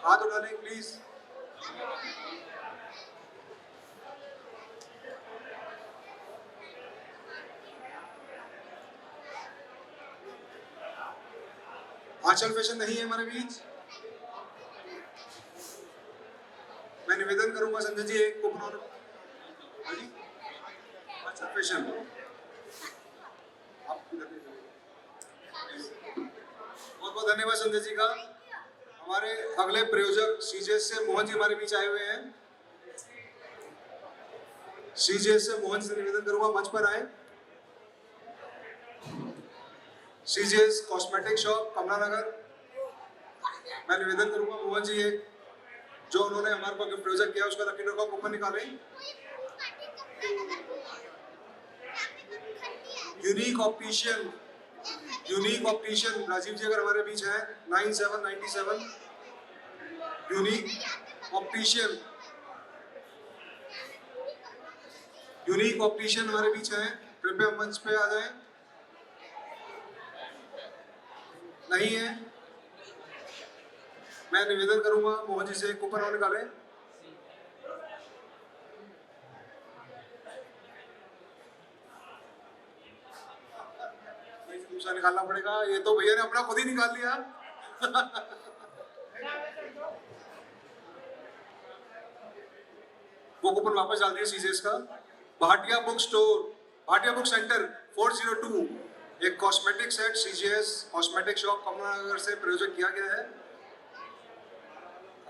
हाथ उठा लें प्लीज। आंचल फैशन नहीं है हमारे बीच। मैं निवेदन करूंगा संजय जी 1 कूपन और। आंचल फैशन आप बहुत बहुत धन्यवाद संजय जी का। हमारे अगले प्रयोजक सीजेएस से मोहन जी हमारे बीच आए हुए हैं। सीजेएस से मोहन जी से निवेदन करूंगा मंच पर आए। सीजेएस कॉस्मेटिक शॉप कमला नगर, मैं निवेदन करूंगा मोहन जी एक जो उन्होंने हमारे को प्रोजेक्ट किया उसका लकी ड्रॉ का कूपन निकालें। यूनिक ऑप्टिशियन राजीव जी अगर हमारे बीच है 9797 यूनिक ऑप्टिशियन हमारे बीच है, कृपया मंच पे आ जाएं। नहीं है, मैं निवेदन करूंगा मोहन जी से कूपन और निकालें। दूसरा निकालना पड़ेगा, ये तो भैया ने अपना खुद ही निकाल लिया। वो कूपन वापस डाल दिया सीजेएस का। Bhatia book store, Bhatia book centre 402 एक कॉस्मेटिक सेट सीजेएस कॉस्मेटिक शॉप कमला नगर से प्रयोजन किया गया है।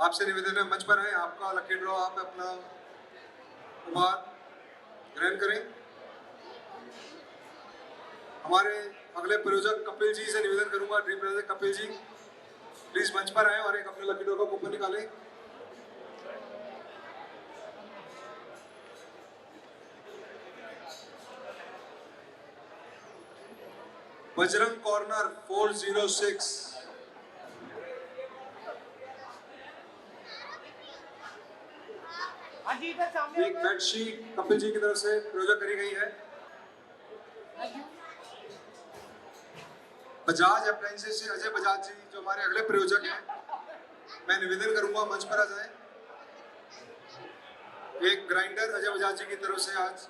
आपसे निवेदन है मंच पर आए, आपका लकी ड्रॉ आप अपना उपहार ग्रहण करें। हमारे अगले प्रयोजक कपिल जी से निवेदन करूंगा, ड्रीम प्रयोजक कपिल जी प्लीज मंच पर आए और एक अपने लकी ड्रॉ का कूपन निकालें। बजरंग कॉर्नर 406 एक बेडशीट कपिल जी की तरफ से प्रयोजक करी गई है। बजाज अप्लायंसेस से अजय बजाज जी जो हमारे अगले प्रयोजक हैं, मैं निवेदन करूंगा मंच पर आ जाए। एक ग्राइंडर अजय बजाज जी की तरफ से आज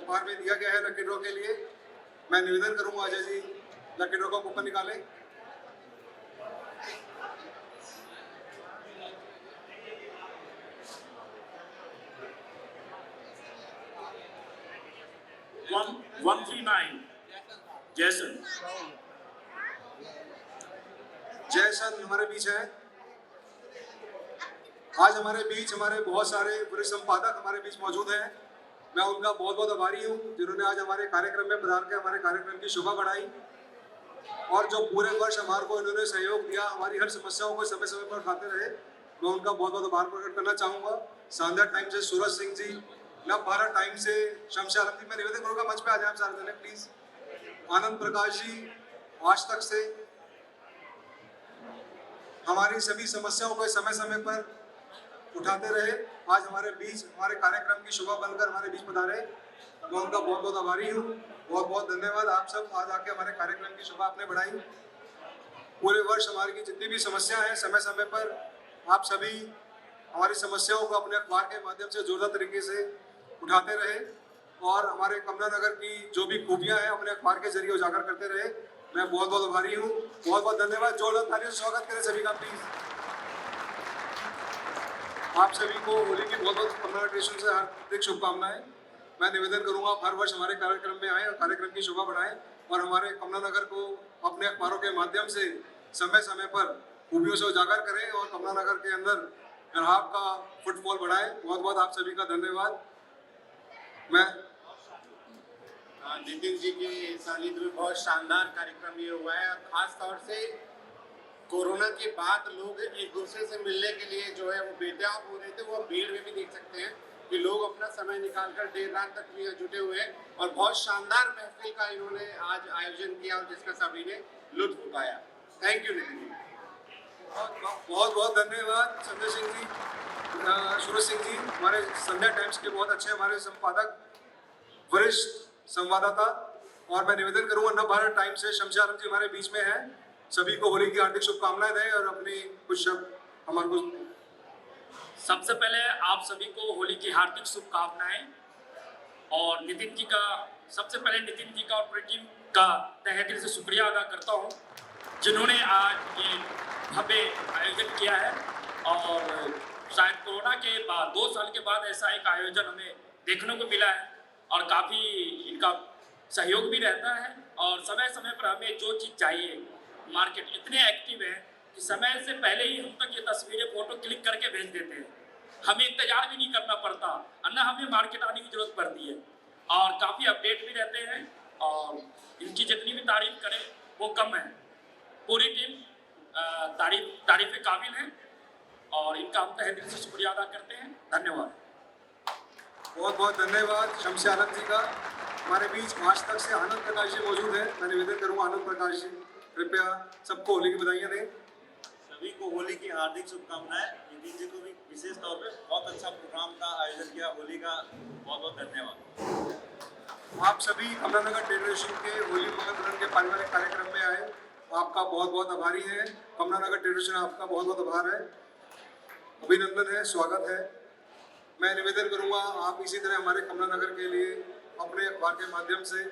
उपहार में दिया गया है लकी ड्रॉ के लिए। मैं निवेदन करूंगा अजय जी लकी ड्रॉ का कूपन निकालें। वन 139 जैसन हमारे बीच है। आज हमारे बीच हमारे बहुत सारे वरिष्ठ संपादक हमारे बीच मौजूद हैं। मैं उनका बहुत बहुत आभारी हूँ जिन्होंने आज हमारे कार्यक्रम में पधार के हमारे कार्यक्रम की शोभा बढ़ाई और जो पूरे वर्ष हमारे को इन्होंने सहयोग दिया, हमारी हर समस्याओं को समय समय पर उठाते रहे, मैं उनका बहुत बहुत आभार प्रकट करना चाहूँगा। शानदार टाइम से सूरज सिंह जी, नव भारत टाइम से शमशेर आलम जी, मैं निवेदन करूँगा मंच पे आ जाए आप सारे जने प्लीज। आनंद प्रकाश जी आज तक से हमारी सभी समस्याओं को समय समय पर उठाते रहे, आज हमारे बीच हमारे कार्यक्रम की शोभा बनकर हमारे बीच पधारे, मैं उनका बहुत बहुत आभारी हूँ। बहुत बहुत धन्यवाद। आप सब आज आके हमारे कार्यक्रम की शोभा आपने बढ़ाई। पूरे वर्ष हमारी की जितनी भी समस्या है समय समय पर आप सभी हमारी समस्याओं को अपने अखबार के माध्यम से जोरदार तरीके से उठाते रहे और हमारे कमला नगर की जो भी खूबियां हैं अपने अखबार के जरिए उजागर करते रहे। मैं बहुत बहुत आभारी हूँ। बहुत बहुत धन्यवाद। जोरदार तालियों से स्वागत करें सभी का प्लीज। आप सभी को होली की बहुत बहुत कॉन्ग्रेचुलेशन से हार्दिक शुभकामनाएं। मैं निवेदन करूंगा आप हर वर्ष हमारे कार्यक्रम में आए और कार्यक्रम की शोभा बढ़ाएं और हमारे कमला नगर को अपने अखबारों के माध्यम से समय समय पर खूबियों से उजागर करें और कमला नगर के अंदर ग्राहक का फुटफॉल बढ़ाएं। बहुत बहुत आप सभी का धन्यवाद। मैं नितिन जी के सानिध्य में बहुत शानदार कार्यक्रम ये हुआ है और खास तौर से कोरोना के बाद लोग एक दूसरे से मिलने के लिए जो है वो बेताब हो रहे थे, वो भीड़ में भी देख सकते हैं कि लोग अपना समय निकालकर देर रात तक भी यहाँ जुटे हुए हैं और बहुत शानदार महफिल का इन्होंने आज आयोजन किया और जिसका सभी ने लुत्फ उठाया। Thank you Nitin ji. बहुत बहुत धन्यवाद संजय सिंह जी, सूरज सिंह जी, हमारे संध्या टाइम्स के बहुत अच्छे हमारे संपादक, वरिष्ठ संवाददाता। और मैं निवेदन करूंगा नव भारत टाइम्स से शमशेर आलम जी हमारे बीच में हैं। सभी को होली की हार्दिक शुभकामनाएं दें और अपनी कुछ शब्द हमारे को। सबसे पहले आप सभी को होली की हार्दिक शुभकामनाएं और नितिन जी का, सबसे पहले नितिन जी का और पूरी टीम का तहे दिल से शुक्रिया अदा करता हूं जिन्होंने आज ये भव्य आयोजन किया है और शायद कोरोना के बाद 2 साल के बाद ऐसा एक आयोजन हमें देखने को मिला है और काफ़ी इनका सहयोग भी रहता है और समय समय पर हमें जो चीज़ चाहिए मार्केट इतने एक्टिव है कि समय से पहले ही हम तक ये तस्वीरें फोटो क्लिक करके भेज देते हैं, हमें इंतजार भी नहीं करना पड़ता, अन्ना हमें मार्केट आने की जरूरत पड़ती है। और काफ़ी अपडेट भी रहते हैं और इनकी जितनी भी तारीफ करें वो कम है। पूरी टीम तारीफ काबिल है और इनका हम तहे दिल से शुक्रिया अदा करते हैं। धन्यवाद। बहुत बहुत धन्यवाद शमशी आलम जी का। हमारे बीच आज तक से आनंद प्रकाश जी मौजूद है। मैं निवेदन करूँगा आनंद प्रकाश जी कृपया सबको होली की बधाइयाँ दें। सभी को होली की हार्दिक शुभकामनाएं। नितिन जी को भी विशेष तौर पे बहुत अच्छा प्रोग्राम का आयोजन किया, होली का बहुत बहुत धन्यवाद। आप सभी कमलानगर टेलीविजन के होली मंगल मिलन के पारिवारिक कार्यक्रम में आए, आपका बहुत बहुत आभारी है। कमलानगर टेलीविजन आपका बहुत बहुत आभार है, अभिनंदन है, स्वागत है। मैं निवेदन करूंगा आप इसी तरह हमारे कमलानगर के लिए अपने अखबार के माध्यम से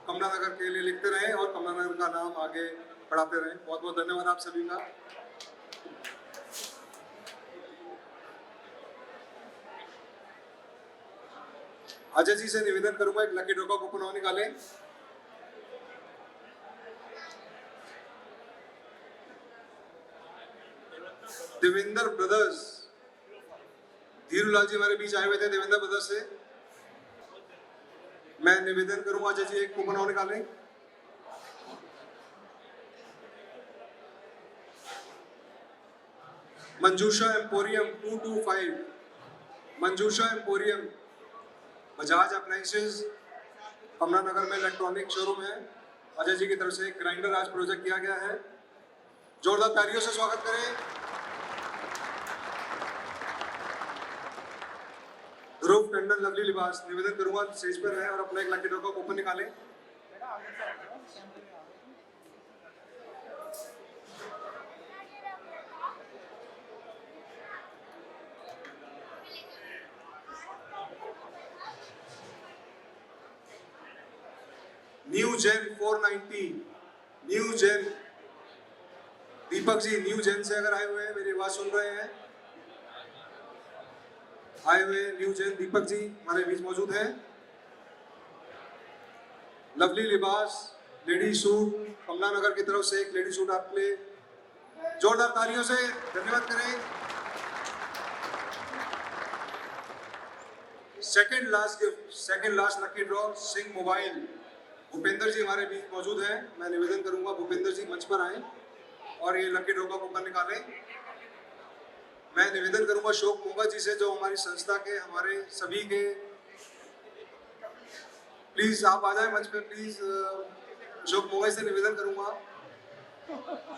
कमलानगर के लिए लिखते रहें और कमलानगर का नाम आगे बढ़ाते रहें। बहुत बहुत धन्यवाद आप सभी का। अजय जी से निवेदन करूंगा एक लकी ड्रॉ का कूपन और निकालें। देवेंद्र ब्रदर्स, धीरूलाल जी हमारे बीच आए हुए थे देवेंद्र ब्रदर्स से। मैं निवेदन करूंगा अजय जी एक कूपन और निकालें। मंजूषा एम्पोरियम 225, मंजूषा एम्पोरियम बजाज अप्लायंसेज कमलानगर में इलेक्ट्रॉनिक शोरूम है। अजय जी की तरफ से एक ग्राइंडर आज प्रोजेक्ट किया गया है, जोरदार तालियों से स्वागत करें। ध्रुव टंडन लवली लिबास, निवेदन करूंगा स्टेज पर है और अपना एक लकी ड्रॉ का कूपन निकालें। न्यू जेन 490, न्यू जेन दीपक जी, न्यू जेन से अगर आए हुए हैं, मेरी आवाज सुन रहे हैं, आए हुए न्यू जेन दीपक जी हमारे बीच मौजूद हैं। लवली लिबास लेडी सूट कमलानगर की तरफ से एक लेडी सूट आपके लिए, जोरदार तालियों से धन्यवाद करें। Second last gift, second last lucky draw Singh mobile, Bhupendra ji हमारे बीच मौजूद हैं। मैं निवेदन करूंगा भूपेंद्र जी मंच पर आए और ये लकी ड्रॉ का कूपन निकालें। मैं निवेदन करूंगा अशोक मोगा जी से, जो हमारी संस्था के हमारे सभी के, प्लीज आप आ जाए मंच पे प्लीज। अशोक मोगा से निवेदन करूंगा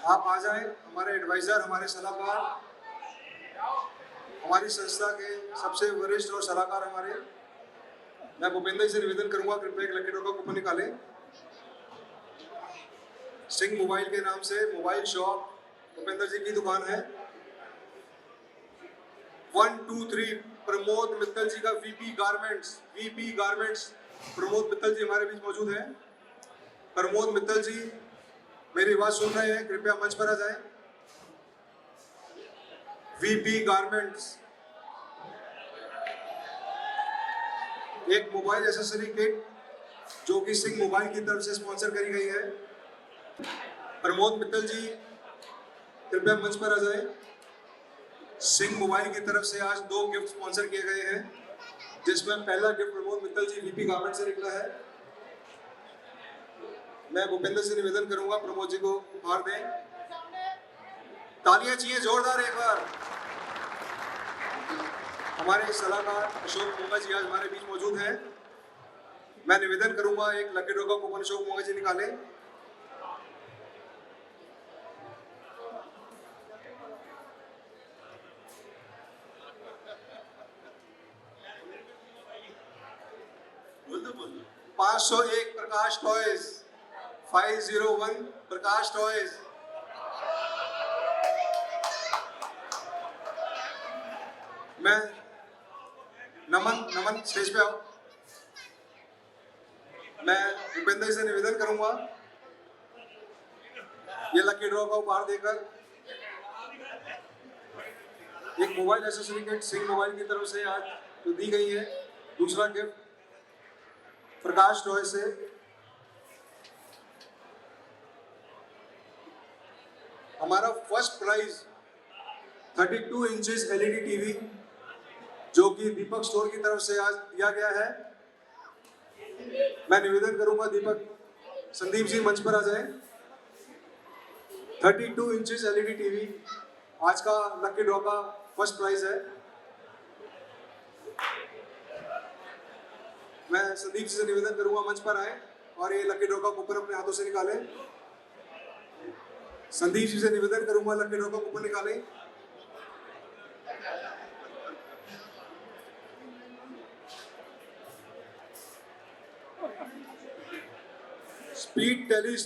आप आ जाए, हमारे एडवाइजर, हमारे सलाहकार, हमारी संस्था के सबसे वरिष्ठ और सलाहकार हमारे। मैं भूपेंद्र से निवेदन करूंगा कृपया एक लकी ड्रॉ का कूपन निकालें। सिंह मोबाइल के नाम से मोबाइल शॉप भूपेंद्र जी की दुकान है। 1 2 3 प्रमोद मित्तल जी का VP garments, VP garments Pramod Mittal ji हमारे बीच मौजूद हैं। प्रमोद मित्तल जी मेरी आवाज सुन रहे हैं, कृपया मंच पर आ जाएं। वीपी गारमेंट्स एक मोबाइल एसेसरी किट जो कि सिंह मोबाइल की तरफ से स्पॉन्सर करी गई है। प्रमोद मित्तल जी कृपया मंच पर आ जाएं। सिंह मोबाइल की तरफ से आज 2 गिफ्ट स्पॉन्सर किए गए हैं, जिसमें पहला गिफ्ट प्रमोद मित्तल जी वीपी गारमेंट से निकला है। मैं भूपेंद्र से निवेदन करूंगा प्रमोद जी को उपहार दें। तालियां चाहिए जोरदार एक बार। हमारे सलाहकार अशोक मोगा जी आज हमारे बीच मौजूद हैं। मैं निवेदन करूंगा एक लकी ड्रॉ का कूपन अशोक मोगा जी निकालें। बोल 501 प्रकाश टॉयज, 501 प्रकाश टॉयज। मैं नमन स्टेज पे आओ। मैं भूपेंद्र से निवेदन करूंगा ये लकी ड्रॉ का उपहार देकर एक mobile accessory kit Singh mobile की तरफ से आज तो दी गई है। दूसरा गिफ्ट प्रकाश टॉय से हमारा first prize 32 inches LED TV जो कि दीपक स्टोर की तरफ से आज दिया गया है। मैं निवेदन करूंगा दीपक संदीप जी मंच पर आ जाएं। 32 इंचेस LED टीवी आज का लकी ड्रॉ का फर्स्ट प्राइज है। मैं संदीप जी से निवेदन करूंगा मंच पर आए और ये लकी ड्रॉ का कूपन अपने हाथों से निकालें। संदीप जी से निवेदन करूंगा लकी ड्रॉ का कूपन निकालें। Speed tele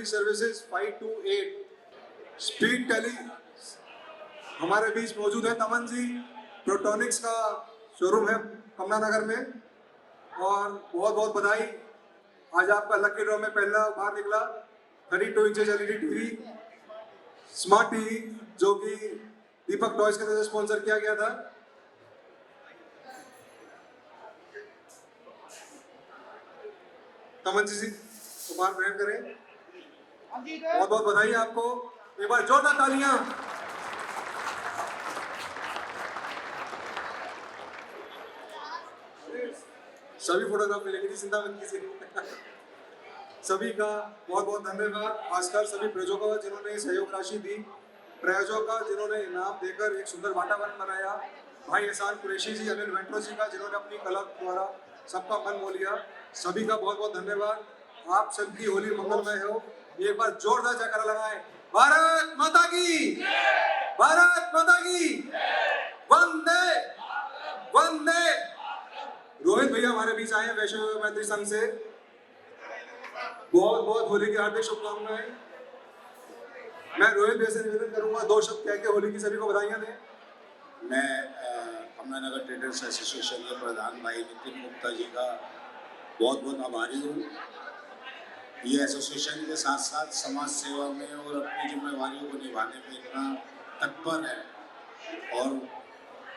services 528 speed tele हमारे बीच मौजूद है। तमन जी प्रोटोनिक्स का शोरूम है कमला नगर में और बहुत बहुत बधाई। आज आपका लकी ड्रॉ में पहला बाहर निकला 32 inches LED TV smart TV जो कि दीपक टॉयज के तरफ से स्पॉन्सर किया गया था। तमन जी उपहार ग्रहण करें। बहुत बहुत बधाई आपको। एक बार जोरदार तालियां। सभी फोटोग्राफ मिलेंगे जी, चिंता मत कीजिए। सभी का बहुत बहुत धन्यवाद, खासकर सभी प्रायोजकों का जिन्होंने सहयोग राशि दी, प्रायोजकों का जिन्होंने इनाम देकर एक सुंदर वातावरण बनाया, भाई एहसान कुरैशी जी, अनिल वेंट्रो जी का जिन्होंने अपनी कला द्वारा सबका मन मोह लिया। सभी का बहुत बहुत धन्यवाद। आप सबकी होली मंगलमय हो। एक बार जोरदार जयकारा लगाएं। भारत माता की, भारत माता की, वंदे वंदे। रोहित भैया हमारे बीच आए हैं वैष्णव मैत्री संघ से। बहुत बहुत होली की हार्दिक शुभकामनाएं। मैं रोहित भैया से निवेदन करूंगा 2 शब्द कह के होली की सभी को बधाइयां दें। मैं कमला नगर ट्रेडर्स एसोसिएशन के प्रधान भाई नितिन गुप्ता जी का बहुत बहुत आभारी हूँ। ये एसोसिएशन के साथ साथ समाज सेवा में और अपनी जिम्मेवारियों को निभाने में इतना तत्पर है और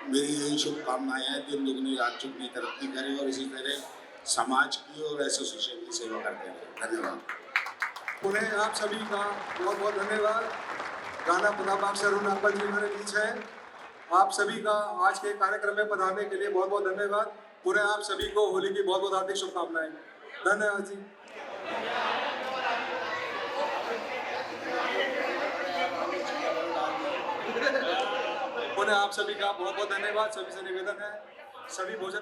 मेरी यही शुभकामनाएं हैं दिन दुगनी रात चुगनी तरक्की करे और इसी तरह समाज की और एसोसिएशन की सेवा करते रहें। धन्यवाद। पुनः आप सभी का बहुत बहुत धन्यवाद। गाना पुनाबाग से अरुण नागपत जी हमारे बीच हैं। आप सभी का आज के कार्यक्रम में पधारने के लिए बहुत बहुत धन्यवाद। पुनः आप सभी को होली की बहुत बहुत हार्दिक शुभकामनाएं। धन्यवाद जी। पुनः आप सभी का बहुत बहुत धन्यवाद। सभी से निवेदन है सभी भोजन